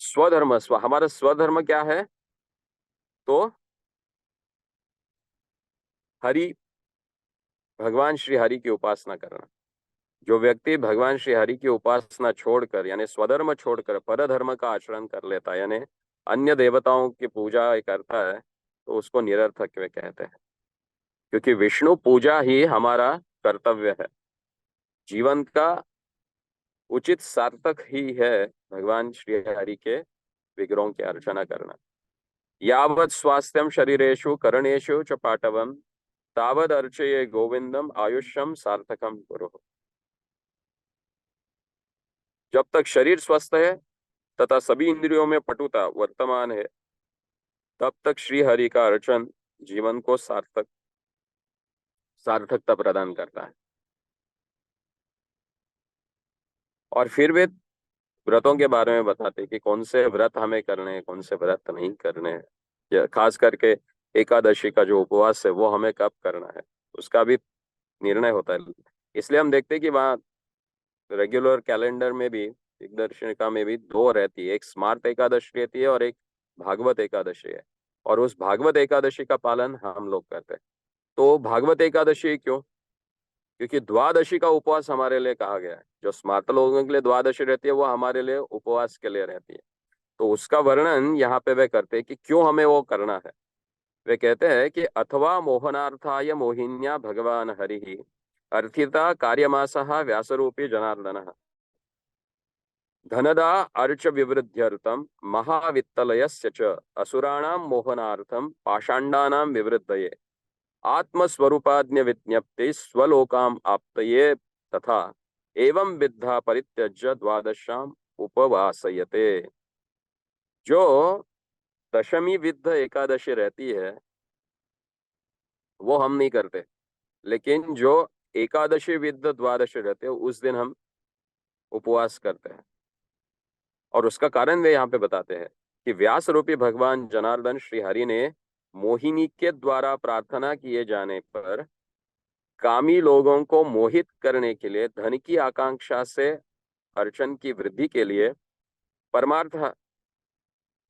स्वधर्म हमारा स्वधर्म क्या है? तो हरि, भगवान श्री हरि की उपासना करना। जो व्यक्ति भगवान श्री हरि की उपासना छोड़कर यानी स्वधर्म छोड़कर परधर्म का आचरण कर लेता है यानी अन्य देवताओं की पूजा करता है, तो उसको निरर्थक वे कहते हैं। क्योंकि विष्णु पूजा ही हमारा कर्तव्य है, जीवन का उचित सार्थक ही है भगवान श्री हरि के विग्रहों की अर्चना करना। यावत् स्वास्थ्यम शरीरेषु करणेषु च पाटवम तावद अर्चये गोविंदम आयुष्यम सार्थकम कुरु। जब तक शरीर स्वस्थ है तथा सभी इंद्रियों में पटुता वर्तमान है, तब तक श्री हरि का अर्चन जीवन को सार्थकता प्रदान करता है। और फिर वे व्रतों के बारे में बताते हैं कि कौन से व्रत हमें करने हैं, कौन से व्रत नहीं करने हैं। खास करके एकादशी का जो उपवास है वो हमें कब करना है उसका भी निर्णय होता है। इसलिए हम देखते हैं कि वहाँ रेगुलर कैलेंडर में भी, दिग्दर्शिका में भी दो रहती है, एक स्मार्त एकादशी रहती है और एक भागवत एकादशी है। और उस भागवत एकादशी का पालन हम लोग करते हैं। तो भागवत एकादशी क्यों? क्योंकि द्वादशी का उपवास हमारे लिए कहा गया है। जो स्मार्त लोगों के लिए द्वादशी रहती है वो हमारे लिए उपवास के लिए रहती है। तो उसका वर्णन यहाँ पे वे करते हैं कि क्यों हमें वो करना है। वे कहते हैं कि अथवा मोहनार्थाय मोहिन्या भगवान हरि अर्थिता कार्यमासः व्यासरूपी जनार्दनः धनदा अर्च विवृद्ध्यर्थम महावित्तलयस्य च असुराणां मोहनार्थम पाषाण्डानां विवृद्धये आत्मस्वरूपाज्ञ विज्ञप्ति स्वलोकाम आप्तये तथा एवं विद्धा परित्यज्य द्वादशाम उपवासयते। जो दशमी विद्ध एकादशी रहती है वो हम नहीं करते, लेकिन जो एकादशी विद्ध द्वादशी रहते हैं उस दिन हम उपवास करते हैं। और उसका कारण वे यहाँ पे बताते हैं कि व्यास रूपी भगवान जनार्दन श्री हरि ने मोहिनी के द्वारा प्रार्थना किए जाने पर कामी लोगों को मोहित करने के लिए, धन की आकांक्षा से अर्चन की वृद्धि के लिए, परमार्थ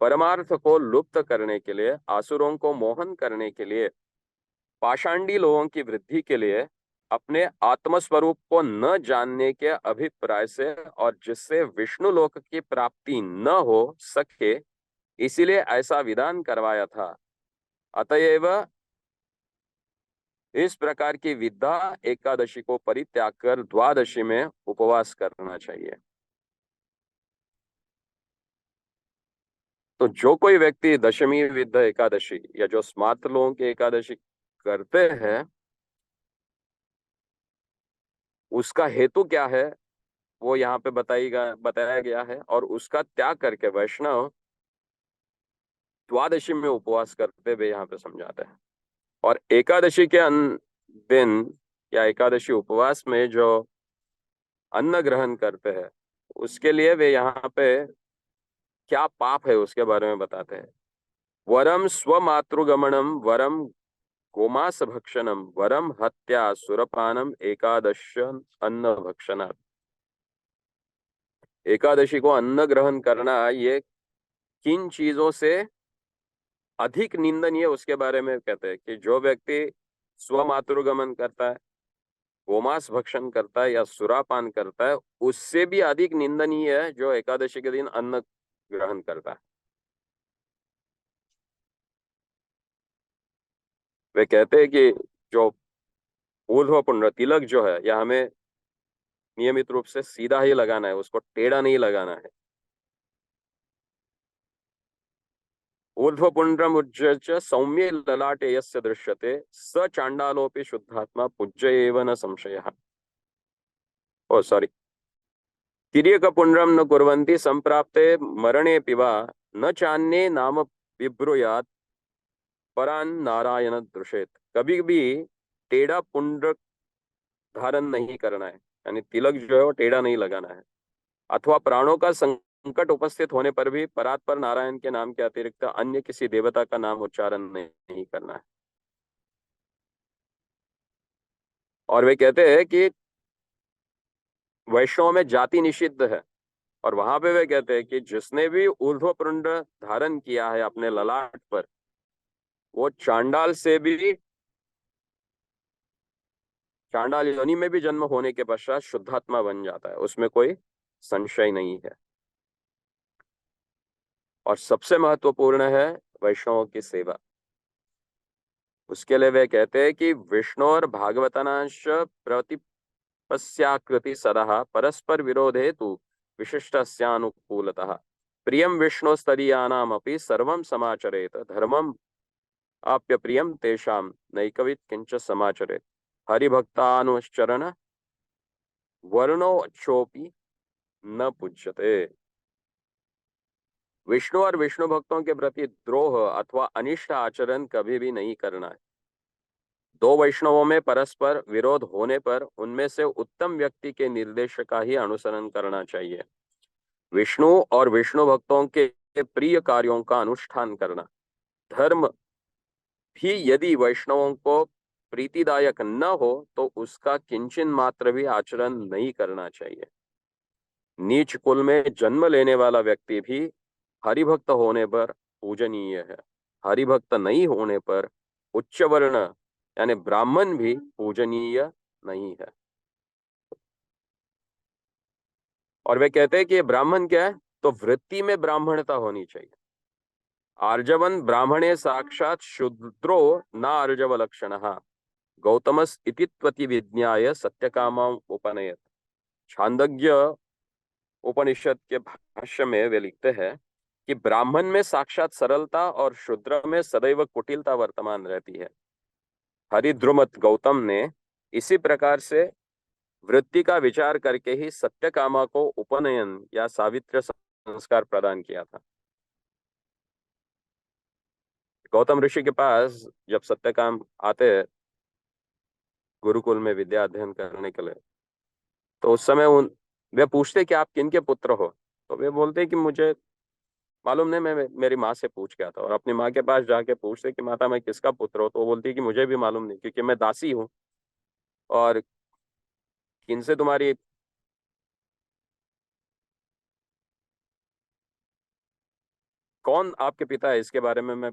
परमार्थ को लुप्त करने के लिए, आसुरों को मोहन करने के लिए, पाषांडी लोगों की वृद्धि के लिए, अपने आत्मस्वरूप को न जानने के अभिप्राय से और जिससे विष्णु लोक की प्राप्ति न हो सके, इसीलिए ऐसा विधान करवाया था। अतएव इस प्रकार की विद्या एकादशी को परित्याग कर द्वादशी में उपवास करना चाहिए। तो जो कोई व्यक्ति दशमी विद्या एकादशी या जो स्मार्त लोगों की एकादशी करते हैं उसका हेतु क्या है वो यहाँ पे बताया गया है। और उसका त्याग करके वैष्णव द्वादशी में उपवास करते हुए यहाँ पे समझाते हैं। और एकादशी के दिन या एकादशी उपवास में जो अन्न ग्रहण करते हैं उसके लिए वे यहाँ पे क्या पाप है उसके बारे में बताते हैं। वरम स्वमातृगमनम वरम गोमांस भक्षणम वरम हत्या सुरपानम एकादश अन्न भक्षणात्। एकादशी को अन्न ग्रहण करना ये किन चीजों से अधिक निंदनीय उसके बारे में कहते हैं कि जो व्यक्ति स्वमातृगमन करता है, गोमांस भक्षण करता है या सुरापान करता है, उससे भी अधिक निंदनीय है जो एकादशी के दिन अन्न ग्रहण करता है। वे कहते हैं कि जो ऊर्ध्व पुंड्र तिलक जो है यह हमें नियमित रूप से सीधा ही लगाना है, उसको टेढ़ा नहीं लगाना है। ऊर्ध्वपुण्ड्रम उज्ज्य सौम्ये ललाटे यस्य दृश्यते स चांडालोपि शुद्धात्मा पूज्य एव न संशयः। ओ सॉरी, तिर्यक पुण्ड्रम न कुर्वन्ति संप्राप्ते मरणे पिवा न चान्ये नाम विब्रूयात् परान नारायण दृशेत। कभी भी टेढ़ा पुंड्र धारण नहीं करना है, यानी तिलक जो है वो टेढ़ा नहीं लगाना है। अथवा प्राणों का संकट उपस्थित होने पर भी परात्पर नारायण के नाम के अतिरिक्त अन्य किसी देवता का नाम उच्चारण नहीं करना है। और वे कहते हैं कि वैष्णव में जाति निषिद्ध है। और वहां पे वे कहते हैं कि जिसने भी ऊर्ध्व पुंड धारण किया है अपने ललाट पर, वो चांडाल योनि में भी जन्म होने के पश्चात शुद्धात्मा बन जाता है, उसमें कोई संशय नहीं है। और सबसे महत्वपूर्ण है वैष्णवों की सेवा। उसके लिए वे कहते हैं कि विष्णु और भागवतनांश प्रतिपस्याकृति सदा परस्पर विरोधे तु विशिष्टस्यानुकूलतः प्रियम विष्णुस्तदीयानामपि सर्वं समाचरेत धर्मम आप्य प्रियम तेषाम नैकवित किंच समाचरेत हरिभक्तानुश्चरण वर्णोच्छोपि न पूज्यते। विष्णु और विष्णु भक्तों के प्रति द्रोह अथवा अनिष्ट आचरण कभी भी नहीं करना है। दो वैष्णवों में परस्पर विरोध होने पर उनमें से उत्तम व्यक्ति के निर्देश का ही अनुसरण करना चाहिए। विष्णु और विष्णु भक्तों के प्रिय कार्यों का अनुष्ठान करना, धर्म भी यदि वैष्णवों को प्रीतिदायक न हो तो उसका किंचन मात्र भी आचरण नहीं करना चाहिए। नीच कुल में जन्म लेने वाला व्यक्ति भी हरिभक्त होने पर पूजनीय है। हरिभक्त नहीं होने पर उच्च वर्ण यानी ब्राह्मण भी पूजनीय नहीं है। और वे कहते हैं कि ये ब्राह्मण क्या है, तो वृत्ति में ब्राह्मणता होनी चाहिए। आर्जवन ब्राह्मणे साक्षात शूद्रो न आर्जव लक्षण गौतमस इति त्वति विज्ञाय सत्यकामं उपनयत। छांदोग्य उपनिषद के भाष्य में वे लिखते हैं कि ब्राह्मण में साक्षात सरलता और शूद्र में सदैव कुटिलता वर्तमान रहती है। हरिद्रुमत गौतम ने इसी प्रकार से वृत्ति का विचार करके ही सत्यकामा को उपनयन या सावित्र संस्कार प्रदान किया था। गौतम ऋषि के पास जब सत्यकाम आते हैं गुरुकुल में विद्या अध्ययन करने के लिए, तो उस समय वे पूछते कि आप किन के पुत्र हो। तो वे बोलते कि मुझे मालूम नहीं, मैं मेरी माँ से पूछ गया था। और अपनी माँ के पास जाके पूछते कि माता मैं किसका पुत्र हूँ, तो वो बोलती कि मुझे भी मालूम नहीं, क्योंकि मैं दासी हूँ। और किनसे तुम्हारी कौन आपके पिता है इसके बारे में मैं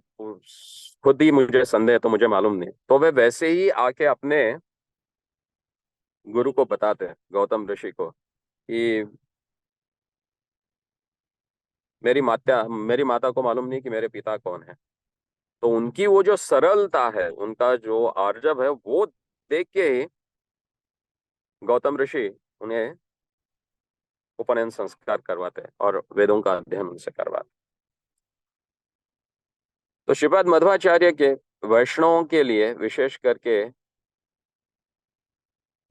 खुद ही मुझे संदेह है, तो मुझे मालूम नहीं। तो वे वैसे ही आके अपने गुरु को बताते हैं, गौतम ऋषि को, कि मेरी माता को मालूम नहीं कि मेरे पिता कौन है। तो उनकी वो जो सरलता है, उनका जो आर्जव है, वो देख के ही गौतम ऋषि उन्हें उपनयन संस्कार करवाते हैं और वेदों का अध्ययन उनसे करवाते हैं। तो श्रीपाद मध्वाचार्य के वैष्णवों के लिए विशेष करके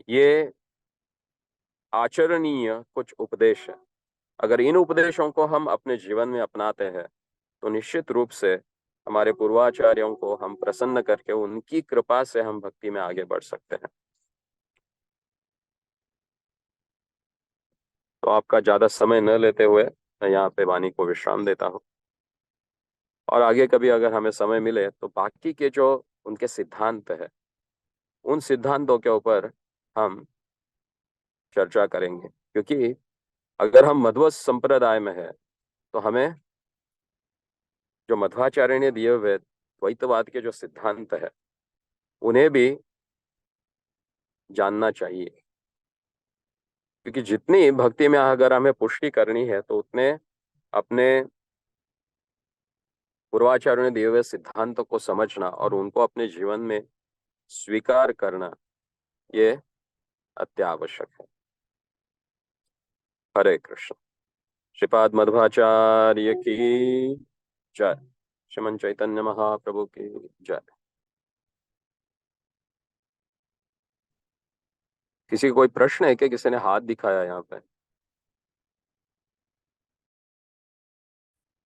ये आचरणीय कुछ उपदेश है। अगर इन उपदेशों को हम अपने जीवन में अपनाते हैं तो निश्चित रूप से हमारे पूर्वाचार्यों को हम प्रसन्न करके उनकी कृपा से हम भक्ति में आगे बढ़ सकते हैं। तो आपका ज्यादा समय न लेते हुए मैं यहाँ पे वाणी को विश्राम देता हूँ। और आगे कभी अगर हमें समय मिले तो बाकी के जो उनके सिद्धांत है, उन सिद्धांतों के ऊपर हम चर्चा करेंगे। क्योंकि अगर हम मध्व संप्रदाय में है तो हमें जो मध्वाचार्य ने दिए हुए द्वैतवाद के जो सिद्धांत है उन्हें भी जानना चाहिए। क्योंकि जितनी भक्ति में अगर हमें पुष्टि करनी है तो उतने अपने पूर्वाचार्यों ने दिए हुए सिद्धांतों को समझना और उनको अपने जीवन में स्वीकार करना, ये अत्यावश्यक है। हरे कृष्ण। श्रीपाद मध्वाचार्य की जय। श्रीमन चैतन्य महाप्रभु की जय। किसी को कोई प्रश्न है क्या? किसी ने हाथ दिखाया यहाँ पे?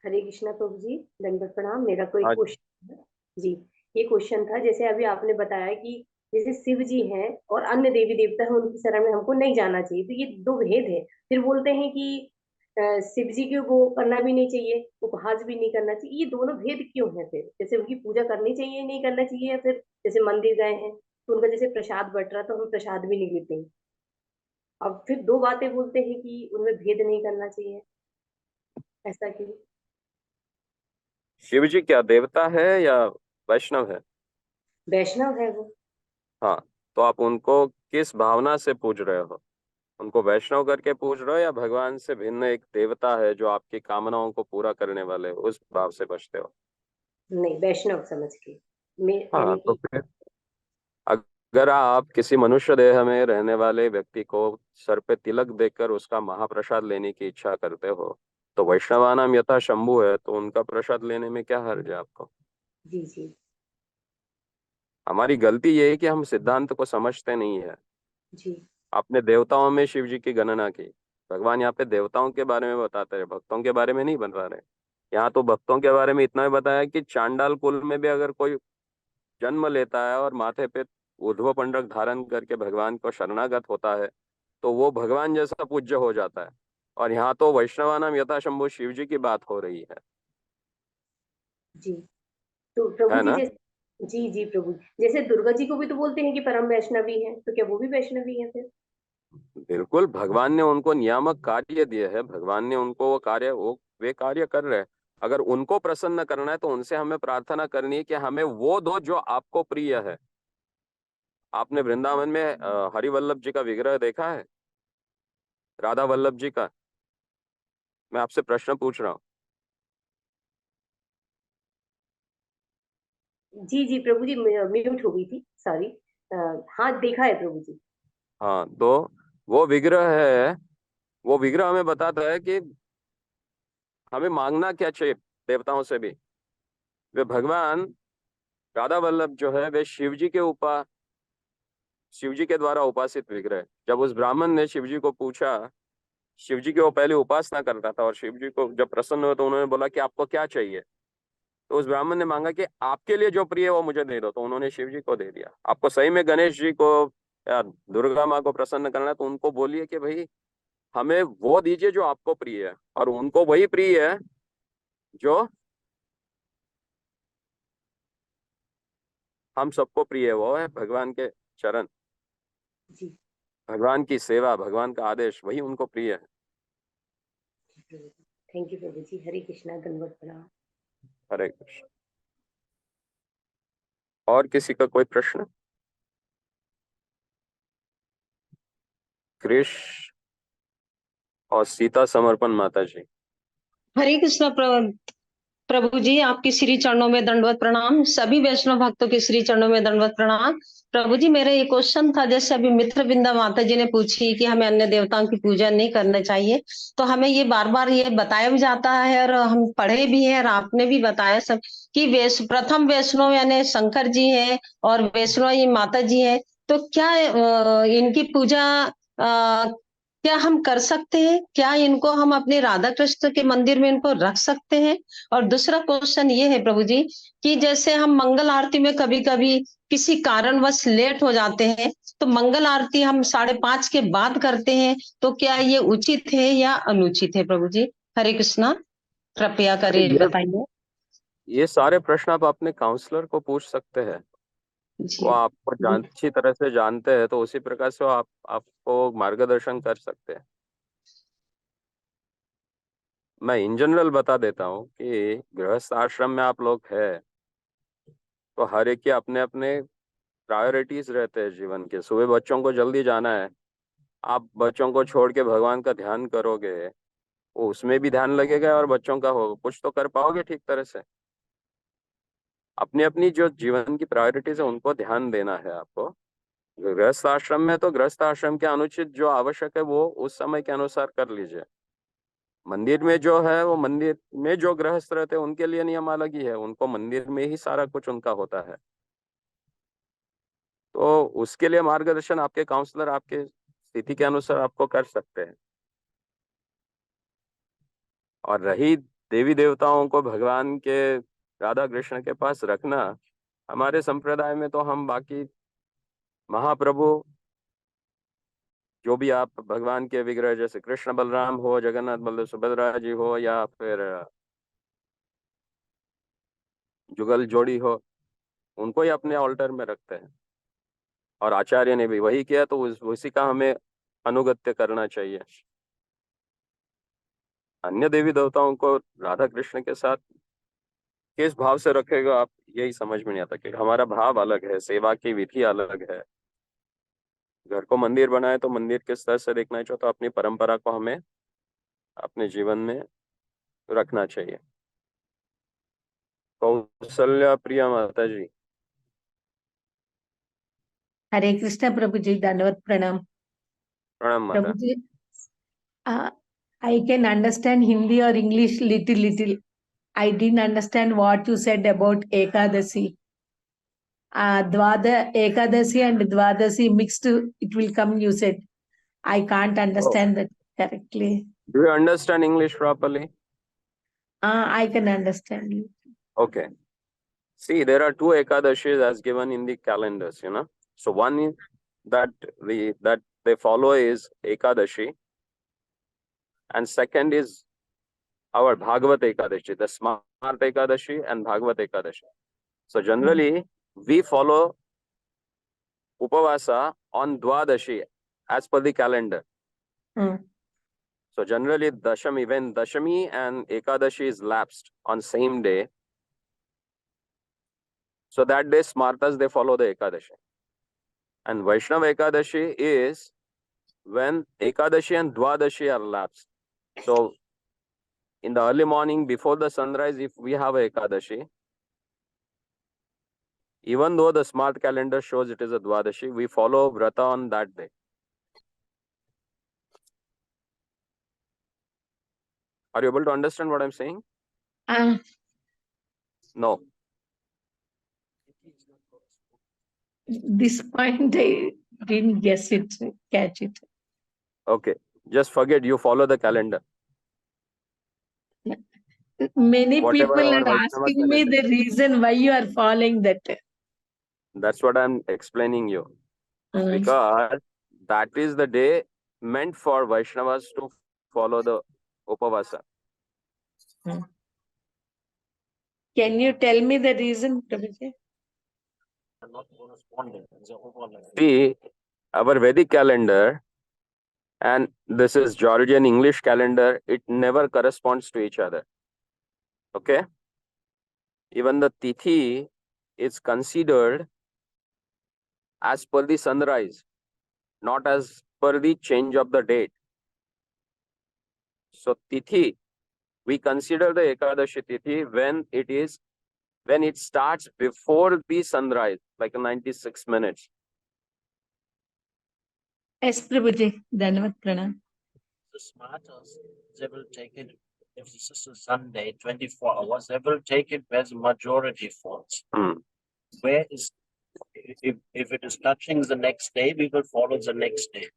हरे कृष्णा प्रभु जी, दंडवत प्रणाम। मेरा कोई हाँ क्वेश्चन है जी। ये क्वेश्चन था, जैसे अभी आपने बताया कि जैसे शिव जी हैं और अन्य देवी देवता हैं, उनकी शरण में हमको नहीं जाना चाहिए, तो ये दो भेद है। फिर बोलते हैं कि शिव जी को वो करना भी नहीं चाहिए, उपहास भी नहीं करना चाहिए। ये दोनों भेद क्यों है? फिर जैसे उनकी पूजा करनी चाहिए, नहीं करना चाहिए, या फिर जैसे मंदिर गए हैं तो उनका जैसे प्रसाद बट रहा तो हम प्रसाद भी नहीं लेते हैं। अब फिर दो बातें बोलते हैं कि उनमें भेद नहीं करना चाहिए, ऐसा क्यों? शिव जी क्या देवता है या वैष्णव है? वैष्णव है वो। हाँ, तो आप उनको किस भावना से पूज रहे हो? उनको वैष्णव करके पूज रहे हो या भगवान से भिन्न एक देवता है जो आपकी कामनाओं को पूरा करने वाले, उस भाव से बचते हो? नहीं, वैष्णव समझ के मैं हाँ, यानी तो कि फिर अगर आप किसी मनुष्य देह में रहने वाले व्यक्ति को सर पे तिलक देकर उसका महाप्रसाद लेने की इच्छा करते हो, तो वैष्णवानाम यथा शंभु है, तो उनका प्रसाद लेने में क्या हर्ज है आपको? जी जी हमारी गलती ये है कि हम सिद्धांत को समझते नहीं है। जी आपने देवताओं में शिव जी की गणना की, भगवान यहाँ पे देवताओं के बारे में बताते रहे, भक्तों के बारे में नहीं बता रहे। यहाँ तो भक्तों के बारे में इतना ही बताया कि चांडाल कुल में भी अगर कोई जन्म लेता है और माथे पे ऊर्ध्व पुंड्रक धारण करके भगवान को शरणागत होता है तो वो भगवान जैसा पूज्य हो जाता है। और यहाँ तो वैष्णवानाम यथा शंभु शिव जी की बात हो रही जी। तो प्रभु है जी ना। जैसे, जी जी प्रभु, जैसे दुर्गा जी को भी तो बोलते हैं कि परम वैष्णवी है, तो क्या वो भी वैष्णवी है फिर? बिल्कुल, भगवान ने उनको नियामक कार्य दिए हैं, भगवान ने उनको वो कार्य, वो वे कार्य कर रहे हैं। अगर उनको प्रसन्न करना है तो उनसे हमें प्रार्थना करनी है कि हमें वो दो जो आपको प्रिय है। आपने वृंदावन में हरिवल्लभ जी का विग्रह देखा है, राधा वल्लभ जी का? मैं आपसे प्रश्न पूछ रहा हूँ। जी जी प्रभु जी, म्यूट हो गई थी, सॉरी। हाँ देखा है प्रभु जी। हाँ, तो वो विग्रह है, वो विग्रह हमें बताता है कि हमें मांगना क्या चाहिए देवताओं से भी। वे भगवान राधा वल्लभ जो है वे शिव जी के द्वारा उपासित विग्रह है। जब उस ब्राह्मण ने शिव जी को पूछा, शिव जी की वो पहले उपासना करता था और शिव जी को जब प्रसन्न हुए तो उन्होंने बोला कि आपको क्या चाहिए। तो उस ब्राह्मण ने मांगा कि आपके लिए जो प्रिय है वो मुझे दे दो, तो उन्होंने शिव जी को दे दिया। आपको सही में गणेश जी को या दुर्गा माँ को प्रसन्न करना है तो उनको बोलिए कि भाई हमें वो दीजिए जो आपको प्रिय है, और उनको वही प्रिय है जो हम सबको प्रिय है, वो है भगवान के चरण, जी भगवान की सेवा, भगवान का आदेश, वही उनको प्रिय है। प्रभु जी, थैंक यू प्रभु जी, हरे कृष्णा, दंडवत प्रणाम। हरे कृष्ण। और किसी का कोई प्रश्न? कृष और सीता समर्पण माता जी। हरे कृष्ण प्रभु जी, आपके श्री चरणों में दंडवत प्रणाम, सभी वैष्णव भक्तों के श्री चरणों में दंडवत प्रणाम। प्रभु जी, मेरा ये क्वेश्चन था, जैसे अभी मित्र बिंदा माता जी ने पूछी कि हमें अन्य देवताओं की पूजा नहीं करना चाहिए, तो हमें ये बार बार ये बताया भी जाता है और हम पढ़े भी है और आपने भी बताया सब कि प्रथम वैष्णव यानी शंकर जी है और वैष्णव माता जी है। तो क्या इनकी पूजा क्या हम कर सकते हैं? क्या इनको हम अपने राधा कृष्ण के मंदिर में इनको रख सकते हैं? और दूसरा क्वेश्चन ये है प्रभु जी कि जैसे हम मंगल आरती में कभी कभी किसी कारणवश लेट हो जाते हैं, तो मंगल आरती हम 5:30 के बाद करते हैं, तो क्या ये उचित है या अनुचित है प्रभु जी? हरे कृष्णा, कृपया अरे करिए, बताइए। ये सारे प्रश्न आप अपने काउंसलर को पूछ सकते हैं। वो जी आपको जी अच्छी तरह से जानते हैं, तो उसी प्रकार से वो आपको मार्गदर्शन कर सकते हैं। मैं इन जनरल बता देता हूँ कि गृहस्थ आश्रम में आप लोग हैं तो हर एक के अपने अपने प्रायोरिटीज रहते हैं जीवन के। सुबह बच्चों को जल्दी जाना है, आप बच्चों को छोड़ के भगवान का ध्यान करोगे, वो उसमें भी ध्यान लगेगा और बच्चों का हो कुछ तो कर पाओगे ठीक तरह से। अपनी अपनी जो जीवन की प्रायोरिटीज है उनको ध्यान देना है आपको। गृहस्थ आश्रम में तो गृहस्थ आश्रम के अनुचित जो आवश्यक है वो उस समय के अनुसार कर लीजिए। मंदिर में जो है वो मंदिर में जो गृहस्थ रहते हैं उनके लिए नियम अलग ही है, उनको मंदिर में ही सारा कुछ उनका होता है। तो उसके लिए मार्गदर्शन आपके काउंसलर आपके स्थिति के अनुसार आपको कर सकते हैं। और रही देवी देवताओं को भगवान के राधा कृष्ण के पास रखना, हमारे संप्रदाय में तो हम बाकी महाप्रभु जो भी आप भगवान के विग्रह जैसे कृष्ण बलराम हो, जगन्नाथ बलदेव सुभद्रा जी हो, या फिर जुगल जोड़ी हो, उनको ही अपने ऑल्टर में रखते हैं। और आचार्य ने भी वही किया, तो उसी का हमें अनुगत्य करना चाहिए। अन्य देवी देवताओं को राधा कृष्ण के साथ किस भाव से रखेगा आप, यही समझ में नहीं आता, क्योंकि हमारा भाव अलग है, सेवा की विधि अलग है। घर को मंदिर बनाए तो मंदिर किस तरह से देखना चाहिए, तो अपनी परंपरा को हमें अपने जीवन में रखना चाहिए। कौशल्या प्रिया माता जी। हरे कृष्ण प्रभु जी, दंडवत प्रणाम। प्रणाम प्रभु माता। जी, I can understand Hindi or English little. I didn't understand what you said about Ekadasi. Ekadasi and Dwadasi mixed, it will come, you said. I can't Oh, understand that. correctly. Do you understand English properly? I can understand you. Okay. See, there are two Ekadashis as given in the calendars, you know. So one is that they follow is Ekadashi, and second is our Bhagavat Ekadashi, the Smart Ekadashi and Bhagavat Ekadashi. So generally, we follow Upavasa on Dwadashi as per the calendar. Hmm. So generally, Dashami, when Dashami and Ekadashi is lapsed on same day, so that day Smartas, they follow the Ekadashi. And Vaishnava Ekadashi is when Ekadashi and Dwadashi are lapsed. So in the early morning before the sunrise, if we have a Ekadashi, even though the smart calendar shows it is a Dwadashi, we follow Vrata on that day. Are you able to understand what I'm saying? No. This point I didn't catch it. Okay. Just forget you follow the calendar. Many Whatever people our are Vaishnava asking me calendar. the reason why you are following that. That's what I'm explaining you. Hmm. Because that is the day meant for Vaishnavas to follow the Upavasa. Can you tell me the reason, Prabhuji? Not corresponding. It's an overlap. See, our Vedic calendar and this is Georgian English calendar, it never corresponds to each other. Okay? Even the Tithi is considered as per the sunrise, not as per the change of the date. So Tithi, we consider the Ekadashi Tithi when it starts before the sunrise, like 96 minutes. Yes, Prabhuji. Dhanavad Pranam. The smarters, they will take it. If this is a Sunday, 24 hours, they will take it where the majority falls. Hmm. Where is, if it is touching the next day, we will follow the next day.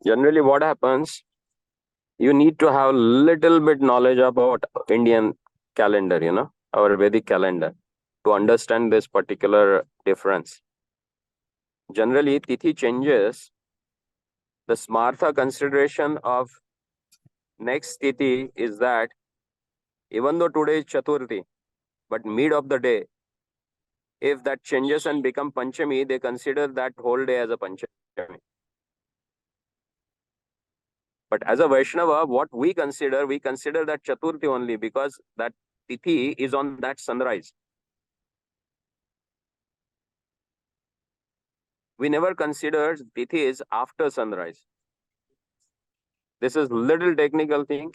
Generally, what happens, you need to have little bit knowledge about Indian calendar, you know, our Vedic calendar, to understand this particular difference. Generally, Tithi changes. The Smartha consideration of next Tithi is that even though today is Chaturthi, but mid of the day, if that changes and become Panchami, they consider that whole day as a Panchami. But as a Vaishnava, what we consider that Chaturthi only because that Tithi is on that sunrise. We never consider Tithis after sunrise. This is little technical thing.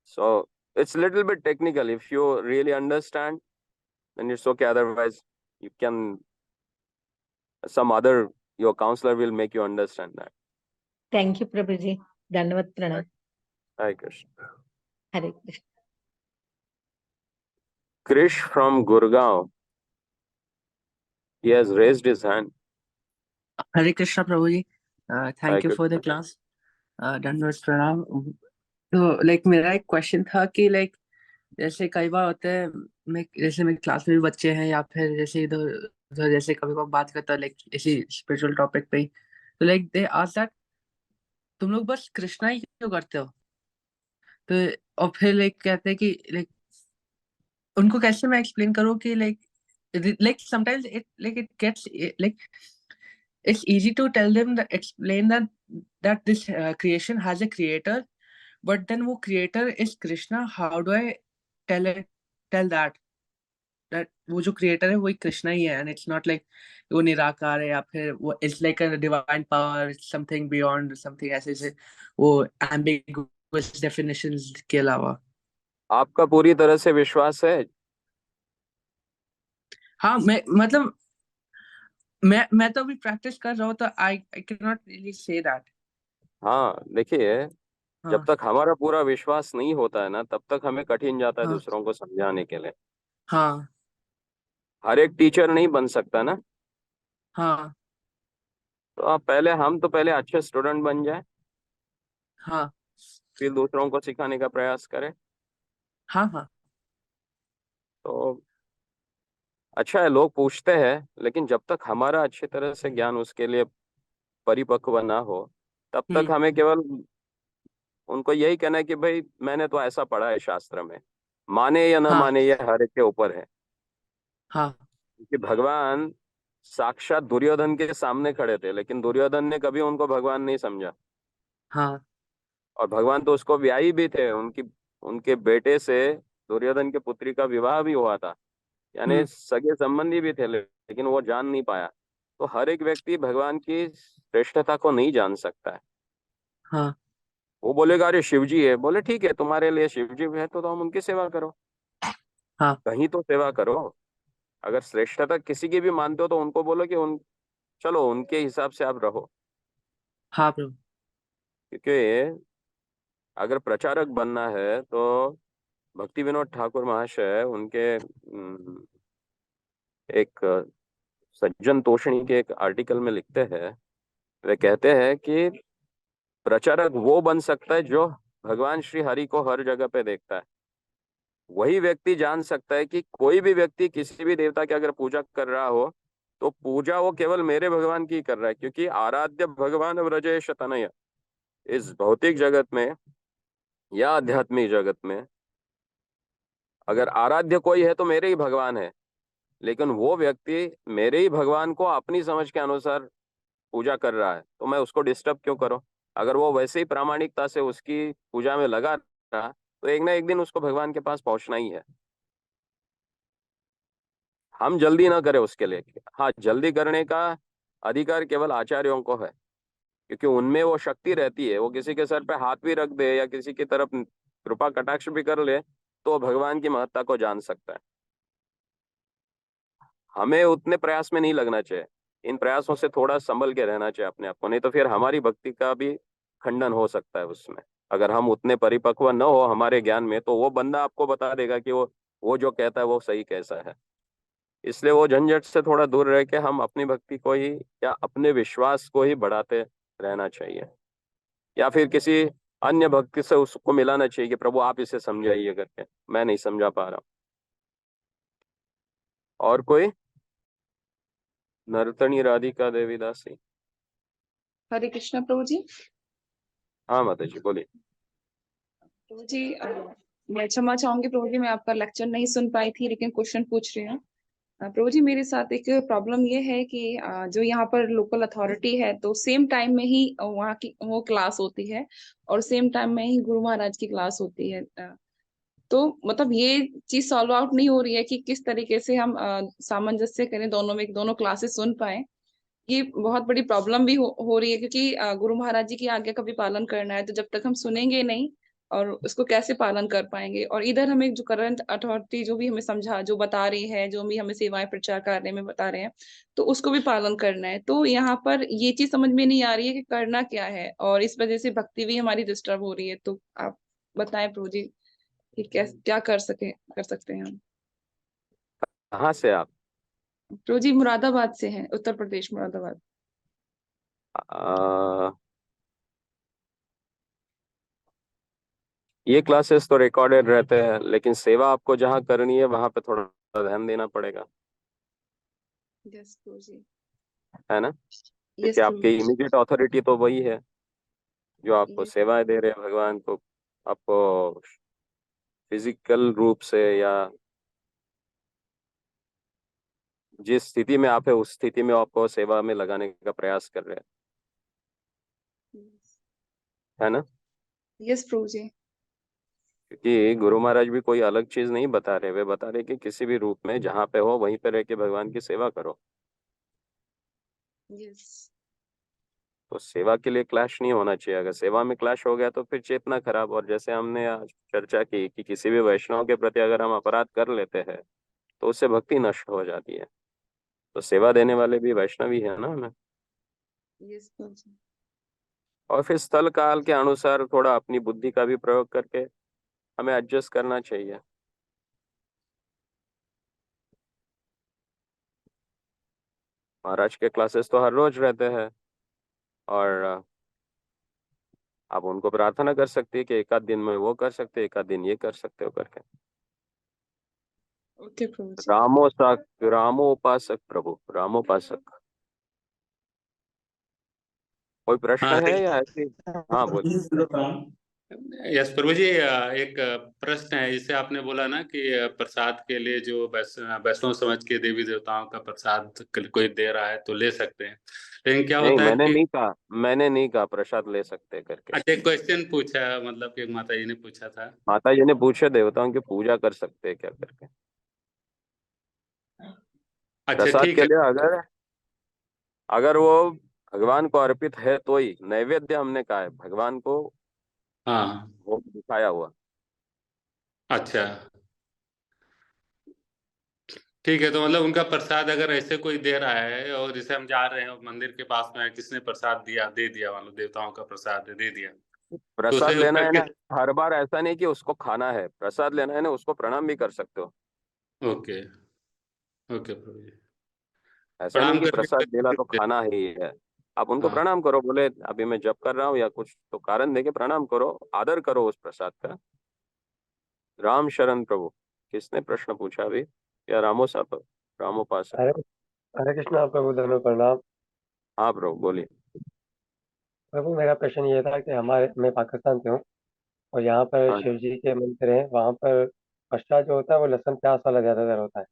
So it's little bit technical. If you really understand, then it's okay. Otherwise, you can, your counselor will make you understand that. Thank you, Prabhuji. Dhanavad Pranam. Hare Krishna. Hare Krishna. Krish from Gurgaon. He has raised his hand. Hare Krishna Prabhuji. Hare Thank you for the Krishna. class. Dandavat pranam. तो मेरा एक question था कि जैसे कई बार होता है जैसे मेरे क्लास में भी बच्चे हैं या फिर जैसे इधर उधर जैसे कभी कभी बात करता है ऐसी स्पिरिचुअल टॉपिक पे ही तो दे आस्क दैट तुम लोग बस कृष्णा ही क्यों करते हो तो और फिर कहते हैं कि उनको कैसे मैं एक्सप्लेन करूँ कि sometimes it gets it's easy to tell them explain that this creation has a creator, but then वो creator is Krishna. How do I tell that वो जो creator है वही Krishna ही है, and it's not like वो निराकार है या फिर वो it's like a divine power, it's something beyond something ऐसे से वो ambiguous definitions के अलावा. आपका पूरी तरह से विश्वास है? हाँ मतलब मैं तो अभी प्रैक्टिस कर रहा हूँ तो I cannot really say that. हाँ देखिए, जब तक हमारा पूरा विश्वास नहीं होता है ना तब तक हमें कठिन जाता है दूसरों को समझाने के लिए. हाँ हर एक टीचर नहीं बन सकता ना. हाँ तो आप हम तो पहले अच्छे स्टूडेंट बन जाए, हाँ फिर दूसरों को सिखाने का प्रयास करें। हाँ हाँ तो अच्छा है, लोग पूछते हैं, लेकिन जब तक हमारा अच्छी तरह से ज्ञान उसके लिए परिपक्व ना हो, तब तक हम्म हमें केवल उनको यही कहना है कि भाई मैंने तो ऐसा पढ़ा है शास्त्र में, माने या ना हाँ माने ये हर एक के ऊपर है। हाँ क्योंकि भगवान साक्षात दुर्योधन के सामने खड़े थे, लेकिन दुर्योधन ने कभी उनको भगवान नहीं समझा। हाँ और भगवान तो उसको ब्याही भी थे, उनकी उनके बेटे से दुर्योधन के पुत्री का विवाह भी हुआ था, यानी हम्म सगे संबंधी भी थे, लेकिन वो जान नहीं पाया। तो हर एक व्यक्ति भगवान की श्रेष्ठता को नहीं जान सकता है। हाँ वो बोलेगा अरे शिव जी है, बोले ठीक है, तुम्हारे लिए शिव जी है तो हम उनकी सेवा करो, हाँ कहीं तो सेवा करो। अगर श्रेष्ठता किसी की भी मानते हो तो उनको बोलो कि उन चलो उनके हिसाब से आप रहो। हाँ प्रभु। क्योंकि अगर प्रचारक बनना है तो भक्ति विनोद ठाकुर महाशय उनके एक सज्जन तोषणी के एक आर्टिकल में लिखते हैं, वे कहते हैं कि प्रचारक वो बन सकता है जो भगवान श्री हरि को हर जगह पे देखता है। वही व्यक्ति जान सकता है कि कोई भी व्यक्ति किसी भी देवता की अगर पूजा कर रहा हो तो पूजा वो केवल मेरे भगवान की कर रहा है, क्योंकि आराध्य भगवान व्रजेश तनय। इस भौतिक जगत में या आध्यात्मिक जगत में अगर आराध्य कोई है तो मेरे ही भगवान है, लेकिन वो व्यक्ति मेरे ही भगवान को अपनी समझ के अनुसार पूजा कर रहा है, तो मैं उसको डिस्टर्ब क्यों करूं। अगर वो वैसे ही प्रामाणिकता से उसकी पूजा में लगा रहा तो एक ना एक दिन उसको भगवान के पास पहुंचना ही है। हम जल्दी ना करें उसके लिए। हाँ, जल्दी करने का अधिकार केवल आचार्यों को है, क्योंकि उनमें वो शक्ति रहती है। वो किसी के सर पे हाथ भी रख दे या किसी की तरफ कृपा कटाक्ष भी कर ले तो भगवान की महत्ता को जान सकता है। हमें उतने प्रयास में नहीं लगना चाहिए, इन प्रयासों से थोड़ा संभल के रहना चाहिए अपने आप को, नहीं तो फिर हमारी भक्ति का भी खंडन हो सकता है उसमें। अगर हम उतने परिपक्व न हो हमारे ज्ञान में तो वो बंदा आपको बता देगा कि वो जो कहता है वो सही कैसा है। इसलिए वो झंझट से थोड़ा दूर रह के हम अपनी भक्ति को ही या अपने विश्वास को ही बढ़ाते रहना चाहिए, या फिर किसी अन्य भक्ति से उसको मिलाना चाहिए कि प्रभु आप इसे समझाइए करके, मैं नहीं समझा पा रहा हूँ। और कोई? नर्तनी राधिका देवी दासी। हरे कृष्णा प्रभु जी। हाँ माता जी बोलिए। प्रभु जी मैं क्षमा चाहूंगी प्रभु जी, मैं आपका लेक्चर नहीं सुन पाई थी लेकिन क्वेश्चन पूछ रही हूँ। प्रभु जी मेरे साथ एक प्रॉब्लम ये है कि जो यहाँ पर लोकल अथॉरिटी है तो सेम टाइम में ही वहाँ की वो क्लास होती है और सेम टाइम में ही गुरु महाराज की क्लास होती है। तो मतलब ये चीज सॉल्व आउट नहीं हो रही है कि किस तरीके से हम सामंजस्य करें दोनों में, दोनों क्लासेस सुन पाए। ये बहुत बड़ी प्रॉब्लम भी हो रही है क्योंकि गुरु महाराज जी की आज्ञा का भी पालन करना है, तो जब तक हम सुनेंगे नहीं और उसको कैसे पालन कर पाएंगे। और इधर हमें जो करंट अथॉरिटी जो भी हमें समझा जो बता रही है, जो भी हमें सेवाएं प्रचार करने में बता रहे हैं, तो उसको भी पालन करना है। तो यहाँ पर ये चीज समझ में नहीं आ रही है कि करना क्या है, और इस वजह से भक्ति भी हमारी डिस्टर्ब हो रही है। तो आप बताएं प्रभु जी कि क्या कर सकते हैं हम। कहाँ से आप? प्रभु जी मुरादाबाद से हैं, उत्तर प्रदेश मुरादाबाद। आ, ये क्लासेस तो रिकॉर्डेड रहते हैं, लेकिन सेवा आपको जहाँ करनी है वहां पे थोड़ा ध्यान देना पड़ेगा, यस प्रभु जी। है ना। यस क्योंकि प्रभु आपकी इमीडिएट अथॉरिटी तो वही है जो आपको जी। सेवाएं दे रहे हैं भगवान को। आपको फिजिकल रूप से या जिस स्थिति में आप है उस स्थिति में आपको सेवा में लगाने का प्रयास कर रहे हैं, है ना। यस प्रभु जी। क्योंकि गुरु महाराज भी कोई अलग चीज नहीं बता रहे, वे बता रहे कि किसी भी रूप में जहाँ पे हो वहीं पे रह के भगवान की सेवा करो। यस। तो सेवा के लिए क्लैश नहीं होना चाहिए। अगर सेवा में क्लैश हो गया तो फिर चेतना खराब। और जैसे हमने आज चर्चा की कि किसी भी वैष्णव के प्रति अगर हम अपराध कर लेते हैं तो उससे भक्ति नष्ट हो जाती है। तो सेवा देने वाले भी वैष्णव ही है ना हमें। यस प्रभु जी। और फिर स्थल काल के अनुसार थोड़ा अपनी बुद्धि का भी प्रयोग करके हमें एडजस्ट करना चाहिए। महाराज के क्लासेस तो हर रोज रहते हैं, और आप उनको प्रार्थना कर सकते हैं कि एक आध दिन में वो कर सकते, एक आध दिन ये कर सकते हो करके। ओके प्रभु जी। रामोपासक प्रभु, रामोपासक। कोई प्रश्न हाँ है या ऐसी? हाँ बोलिए। यस प्रभु जी, एक प्रश्न है। जैसे आपने बोला ना कि प्रसाद के लिए जो वैष्णव समझ के देवी देवताओं का प्रसाद कोई दे रहा है तो ले सकते हैं, लेकिन क्या नहीं, होता है कि मैंने नहीं कहा प्रसाद ले सकते करके। अच्छा, एक क्वेश्चन पूछा, मतलब कि माता जी ने पूछा था। माता जी ने पूछे देवताओं की पूजा कर सकते हैं क्या करके। अच्छा प्रसाद ठीक के है। लिए अगर अगर वो भगवान को अर्पित है तो ही नैवेद्य, हमने कहा है भगवान को हाँ। भोग दिखाया हुआ। अच्छा ठीक है, तो मतलब उनका प्रसाद अगर ऐसे कोई दे रहा है और जैसे हम जा रहे हैं मंदिर के पास में, किसने प्रसाद दिया, दे दिया, मतलब देवताओं का प्रसाद दे दिया, तो प्रसाद उसे लेना उसका है ना, किस। हर बार ऐसा नहीं कि उसको खाना है। प्रसाद लेना है ना, उसको प्रणाम भी कर सकते हो। ओके। ओके प्रभु जी। ऐसा नहीं प्रणाम कि करने प्रसाद देना तो के। खाना ही है। आप उनको हाँ। प्रणाम करो, बोले अभी मैं जप कर रहा हूँ या कुछ तो कारण दे के प्रणाम करो, आदर करो उस प्रसाद का। राम शरण प्रभु। किसने प्रश्न पूछा अभी? या रामो साहब? रामोपासक। हरे हरे कृष्णा प्रभु, धन्यवाद प्रणाम। हाँ प्रभु बोलिए। प्रभु, मेरा प्रश्न ये था कि मैं पाकिस्तान से हूँ और यहाँ पर हाँ। शिव जी के मंदिर हैं। वहाँ पर प्रसाद जो होता है वो लहसुन प्याज वाला ज़्यादातर होता है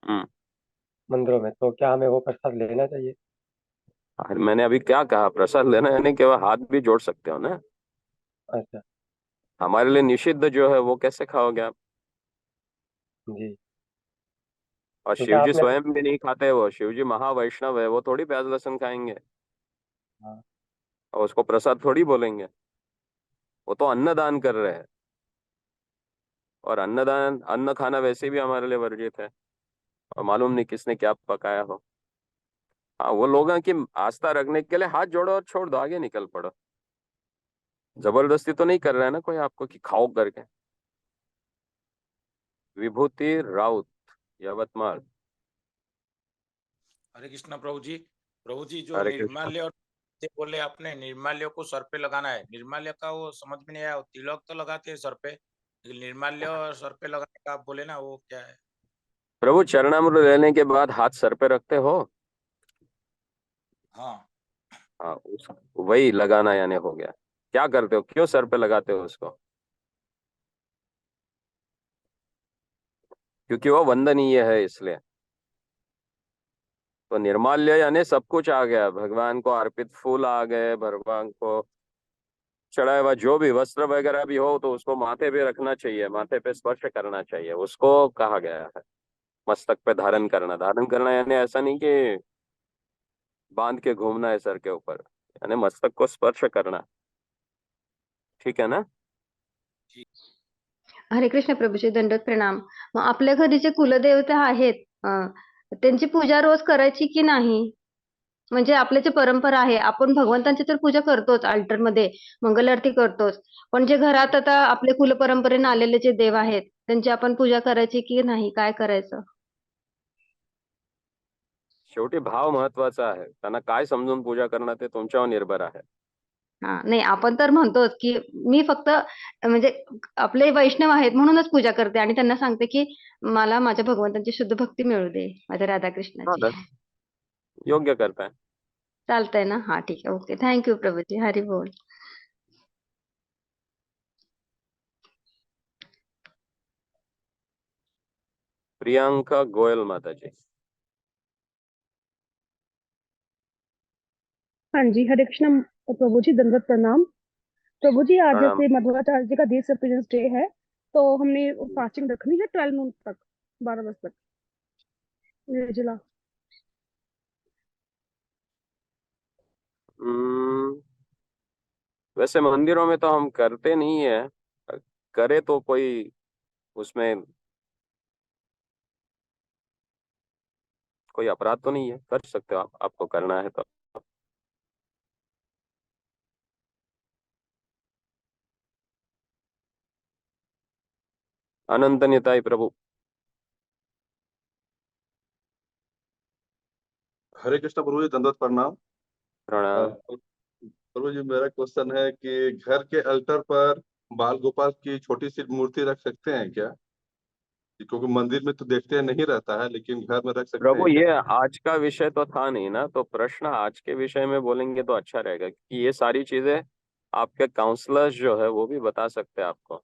हम्म। मंदिरों में, तो क्या हमें वो प्रसाद लेना चाहिए? मैंने अभी क्या कहा? प्रसाद लेना यानी केवल हाथ भी जोड़ सकते हो ना। अच्छा। हमारे लिए निषिद्ध जो है वो कैसे खाओगे आप? जी। और तो शिव क्या जी आपने? स्वयं भी नहीं खाते, वो शिव जी महावैष्णव है, वो थोड़ी प्याज लहसुन खाएंगे हाँ। और उसको प्रसाद थोड़ी बोलेंगे। वो तो अन्नदान कर रहे हैं, और अन्न खाना वैसे भी हमारे लिए वर्जित है। और मालूम नहीं किसने क्या पकाया हो। हाँ, वो लोगों की आस्था रखने के लिए हाथ जोड़ो और छोड़ दो, आगे निकल पड़ो। जबरदस्ती तो नहीं कर रहा है ना कोई आपको कि खाओ करके। विभूति राउत, यवतमाल। हरे कृष्णा प्रभु जी। प्रभु जी, जो हरे कृष्ण। निर्माल्य और ये बोले आपने, निर्माल्य को सर पे लगाना है। निर्माल्य का वो समझ में नहीं आया। वो तिलक तो लगाते हैं सर पे, लेकिन निर्माल्य और सर पे लगाने का आप बोले ना, वो क्या है? प्रभु चरणामृत लेने के बाद हाथ सर पे रखते हो। हाँ। हाँ, उस वही लगाना यानी हो गया। क्या करते हो, क्यों सर पे लगाते हो उसको? क्योंकि वो वंदनीय है इसलिए। तो निर्माल्य यानी सब कुछ आ गया, भगवान को अर्पित फूल आ गए, भगवान को चढ़ाया हुआ जो भी वस्त्र वगैरह भी हो तो उसको माथे पे रखना चाहिए, माथे पे स्पर्श करना चाहिए, उसको कहा गया है। मस्तक पे धारण करना, धारण करना यानी ऐसा नहीं कि बांध के घूमना है सर के ऊपर, यानी मस्तक को स्पर्श करना। ठीक है ना? हरे कृष्ण प्रभूचे दंडवत प्रणाम. मग आपल्या घरी जे कुलदेवता आहेत, त्यांची पूजा रोज करायची की नाही? म्हणजे आपल्या जे परंपरा आहे, आपण भगवंतांची तर पूजा करतोच, अल्टरमध्ये मंगल आरती करतोच. पण जे घरात आता आपले कुलपरंपरेने आलेले जे देव आहेत, त्यांची आपण पूजा करायची की नाही? काय करायचं? शेवटी भाव महत्वाचा आहे, त्यांना काय समजून पूजा करणं ते तुमच्यावर निर्भर आहे. हां, नाही आपण तर म्हणतोच, की मी फक्त म्हणजे आपले वैष्णव आहेत म्हणूनच पूजा करते आणि त्यांना सांगते, की मला माझ्या भगवंतांची शुद्ध भक्ती मिळू दे, माझ्या हा, राधाकृष्णाची. योग्य करताय. चालतंय ना? हां, ठीक आहे. Okay. Thank you Prabhuji. Hari बोल. प्रियांका गोयल माताजी. हाँ जी, हरे कृष्ण प्रभु जी, दंडवत प्रणाम। प्रभु जी, आज प्रणाम. जैसे मध्वाचार्य जी का देश प्रेजेंस डे है, तो हमने फास्टिंग रखनी है 12 नून तक, 12 बजे तक निर्जला। वैसे मंदिरों में तो हम करते नहीं है, करे तो कोई उसमें कोई अपराध तो नहीं है, कर सकते हो आप, आपको करना है तो. अनंत निताई प्रभु. हरे कृष्ण प्रभु जी, दंडवत प्रणाम। प्रणाम. प्रभु जी मेरा क्वेश्चन है कि घर के अल्टर पर बाल गोपाल की छोटी सी मूर्ति रख सकते हैं क्या? क्योंकि मंदिर में तो देखते हैं नहीं रहता है, लेकिन घर में रख सकते प्रभु हैं क्या? ये आज का विषय तो था नहीं ना, तो प्रश्न आज के विषय में बोलेंगे तो अच्छा रहेगा, क्योंकि ये सारी चीजें आपके काउंसलर्स जो है वो भी बता सकते हैं आपको।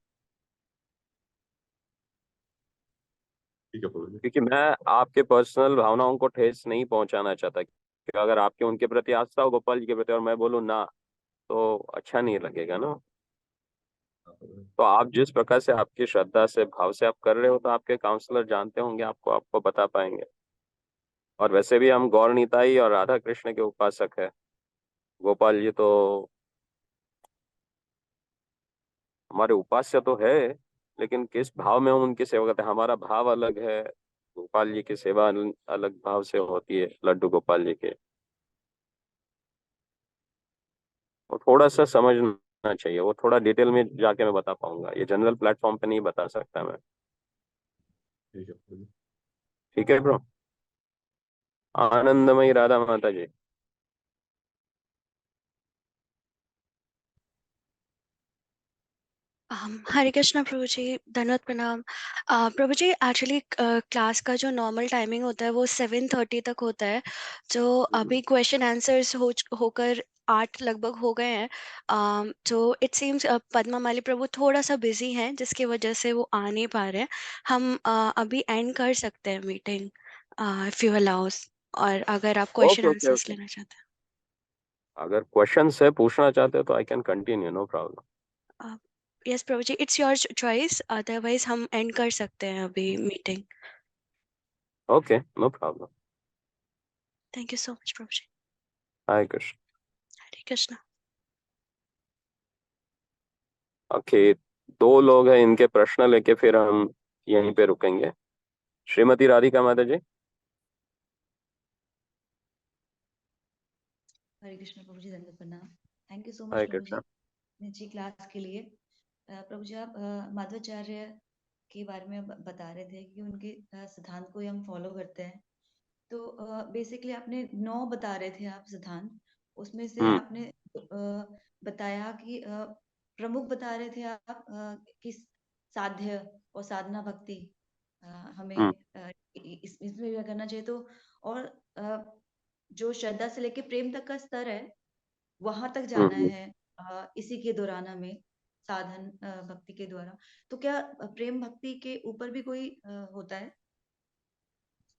ठीक है प्रभु जी। क्योंकि मैं आपके पर्सनल भावनाओं को ठेस नहीं पहुंचाना चाहता, क्योंकि अगर आपके उनके प्रति आस्था हो गोपाल जी के प्रति और मैं बोलूँ ना, तो अच्छा नहीं लगेगा ना। तो आप जिस प्रकार से आपकी श्रद्धा से भाव से आप कर रहे हो, तो आपके काउंसलर जानते होंगे, आपको आपको बता पाएंगे। और वैसे भी हम गौर निताई और राधा कृष्ण के उपासक है। गोपाल जी तो हमारे उपास्य तो है, लेकिन किस भाव में हम उनकी सेवा करते हैं, हमारा भाव अलग है। गोपाल जी की सेवा अलग भाव से होती है, लड्डू गोपाल जी के। वो थोड़ा सा समझना चाहिए, वो थोड़ा डिटेल में जाके मैं बता पाऊंगा, ये जनरल प्लेटफॉर्म पे नहीं बता सकता मैं। ठीक है प्रभु जी। ठीक है ब्रो। आनंदमयी राधा माता जी। हरे कृष्णा प्रभु जी, धन्यवाद प्रणाम। प्रभु जी एक्चुअली क्लास का जो नॉर्मल टाइमिंग होता है वो 7:30 तक होता है। जो अभी क्वेश्चन आंसर्स होकर 8 लगभग हो गए हैं। तो इट सीम्स पद्मा माली प्रभु थोड़ा सा बिजी हैं, जिसकी वजह से वो आ नहीं पा रहे हैं। हम अभी एंड कर सकते हैं मीटिंग, इफ यू अलाउस, और अगर आप question okay okay answers okay, लेना चाहते अगर क्वेश्चन है पूछना चाहते हो तो I can continue, no problem. हैं। Yes Prabhu ji, it's your choice, otherwise हम एंड कर सकते हैं अभी meeting. Okay, no problem. Thank you so much Prabhu ji. हाय कृष्ण। हरे कृष्णा। ओके, 2 लोग हैं, इनके प्रश्न लेके फिर हम यहीं पे रुकेंगे। श्रीमती राधिका माता जी। हरे कृष्ण प्रभु जी, धन्यवाद प्रणाम। थैंक यू सो मच हाय प्रभु जी कृष्ण। अच्छी क्लास के लिए। प्रभु जी आप माधवाचार्य के बारे में बता रहे थे कि उनके सिद्धांत को हम फॉलो करते हैं। तो बेसिकली आपने 9 बता रहे थे आप सिद्धांत, उसमें से आपने बताया कि प्रमुख बता रहे थे आप कि साध्य और साधना भक्ति हमें इसमें भी करना चाहिए। तो और जो श्रद्धा से लेके प्रेम तक का स्तर है वहां तक जाना है इसी के दौरान हमें साधन भक्ति के द्वारा। तो क्या प्रेम भक्ति के ऊपर भी कोई होता है?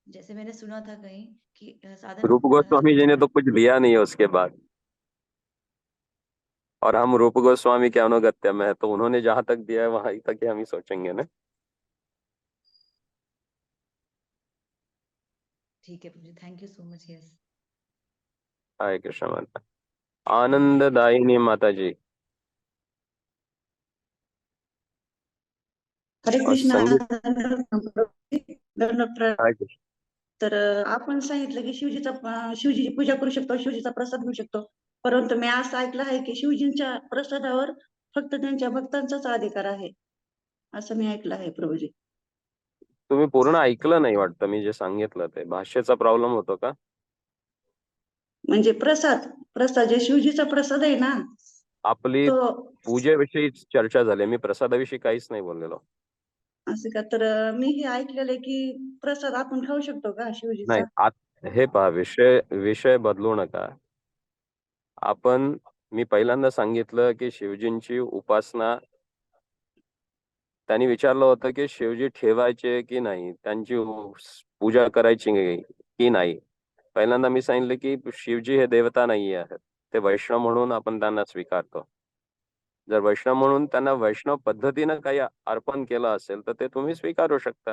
जैसे मैंने सुना था कहीं कि साधन रूप गोस्वामी जी ने तो कुछ दिया नहीं है उसके बाद, और हम रूप गोस्वामी के अनुगत्य में है, तो उन्होंने जहां तक दिया है वहां तक ही हम ही सोचेंगे ना। ठीक है Prabhu ji, thank you so much. Yes, हाय कृष्ण माता। आनंददायिनी माता जी। हरे और कृष्ण संगीत। हाय कृष्ण। तर आपण सांगितलं की शिवजीची पूजा करू शकतो, शिवजीचा प्रसाद घेऊ शकतो, परंतु मी असं ऐकलं आहे की शिवजींच्या प्रसादावर फक्त त्यांच्या भक्तांचाच अधिकार आहे, असं मी ऐकलं आहे प्रभूजी. तुम्ही पूर्ण ऐकलं नाही वाटतं मी जे सांगितलं ते, भाषेचा प्रॉब्लेम होतो का? म्हणजे प्रसाद प्रसाद जे शिवजीचा प्रसाद आहे ना, आपली तो पूजेविषयी चर्चा झाली, मी प्रसादाविषयी काहीच नाही बोललेलो. असं का? तर मी हे ऐकलेलं आहे की प्रसाद आपण खाऊ शकतो का नाही, शिवजीचा? हे पहा, विषय बदलू नका आपण. मी पहिल्यांदा सांगितलं की शिवजींची उपासना, त्यांनी विचारलं होतं की शिवजी ठेवायचे की नाही, त्यांची पूजा करायची की नाही. पहिल्यांदा मी सांगितलं की शिवजी हे देवता नाही आहेत, ते वैष्णव म्हणून आपण त्यांना स्वीकारतो. जर वैष्णव म्हणून त्यांना वैष्णव पद्धतीनं काही अर्पण केलं असेल तर ते तुम्ही स्वीकारू शकता.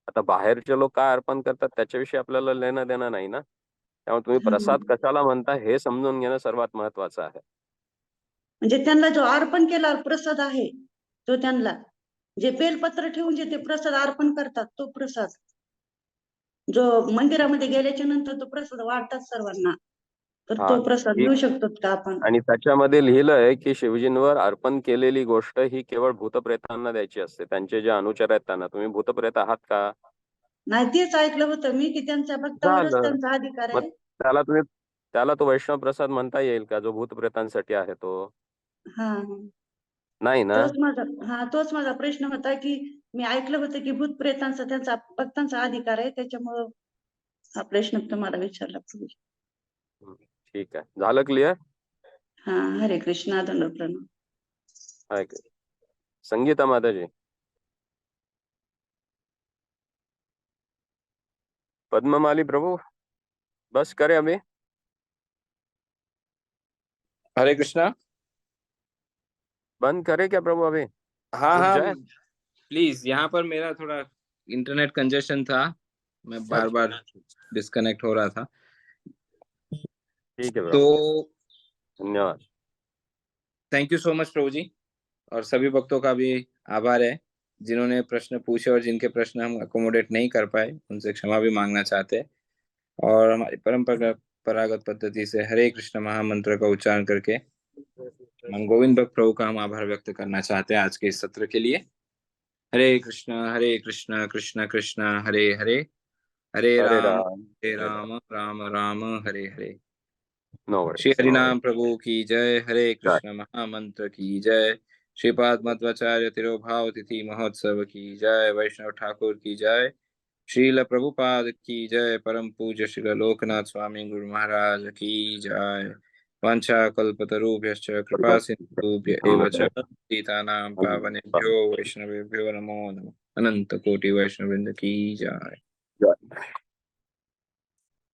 आता बाहेरचे लोक काय अर्पण करतात त्याच्याविषयी आपल्याला लेणं देणं नाही ना. त्यामुळे तुम्ही प्रसाद कशाला म्हणता हे समजून घेणं सर्वात महत्वाचं आहे. म्हणजे त्यांना जो अर्पण केला प्रसाद आहे तो, त्यांना जे बेलपत्र ठेवून जे ते प्रसाद अर्पण करतात तो प्रसाद, जो मंदिरामध्ये गेल्याच्या नंतर तो प्रसाद वाटतात सर्वांना, तर तो प्रसाद घेऊ शकतो का आपण? आणि त्याच्यामध्ये लिहिलंय की शिवजींवर अर्पण केलेली गोष्ट ही केवळ भूतप्रेतांना द्यायची असते. त्यांचे जे अनुचर आहेत त्यांना. तुम्ही भूतप्रेत आहात का? नाही, तेच ऐकलं होतं मी की त्यांच्या भक्तावरच झालं. त्यांचा अधिकार मग आहे. त्याला तुम्ही त्याला तो वैष्णव प्रसाद म्हणता येईल का जो भूत प्रेतांसाठी आहे तो? हा नाही ना? तोच माझा प्रश्न होता की मी ऐकलं होतं की भूत प्रेतांचा त्यांचा भक्तांचा अधिकार आहे, त्याच्यामुळं हा प्रश्न तुम्हाला विचारला प्रभूजी. ठीक आहे, झालं क्लिअर? हा, हरे कृष्णा, दंडवत प्रणाम. हरे कृष्ण. संगीता माताजी. पद्ममाली प्रभु, बस करे अभी? हरे कृष्णा। बंद करे क्या प्रभु अभी? हाँ रुक हाँ जाए? प्लीज, यहाँ पर मेरा थोड़ा इंटरनेट कंजेशन था, मैं बार बार डिस्कनेक्ट हो रहा था। ठीक है प्रभु, तो धन्यवाद। Thank you so much Prabhu जी, और सभी भक्तों का भी आभार है जिन्होंने प्रश्न पूछे और जिनके प्रश्न हम अकोमोडेट नहीं कर पाए, उनसे क्षमा भी मांगना चाहते हैं। और हमारी परंपरागत पद्धति से हरे कृष्ण महामंत्र का उच्चारण करके हम गोविंद भक्त प्रभु का हम आभार व्यक्त करना चाहते हैं आज के इस सत्र के लिए। हरे कृष्ण कृष्ण कृष्ण हरे हरे, हरे राम राम राम हरे हरे। श्री हरिनाम प्रभु की जय। हरे कृष्ण महामंत्र की जय। श्रीपाद मध्वाचार्य तिरोभाव तिथि महोत्सव की जय। वैष्णव ठाकुर की जय। श्रील प्रभुपाद की जय। परम पूज्य श्री लोकनाथ स्वामी गुरु महाराज की जय। वांछा कल्पतरुभ्यश्च कृपा सिन्धुभ्य एव च पतितानां पावनेभ्यो वैष्णवेभ्यो नमो नमः। अनंत कोटि वैष्णववृंद की जय।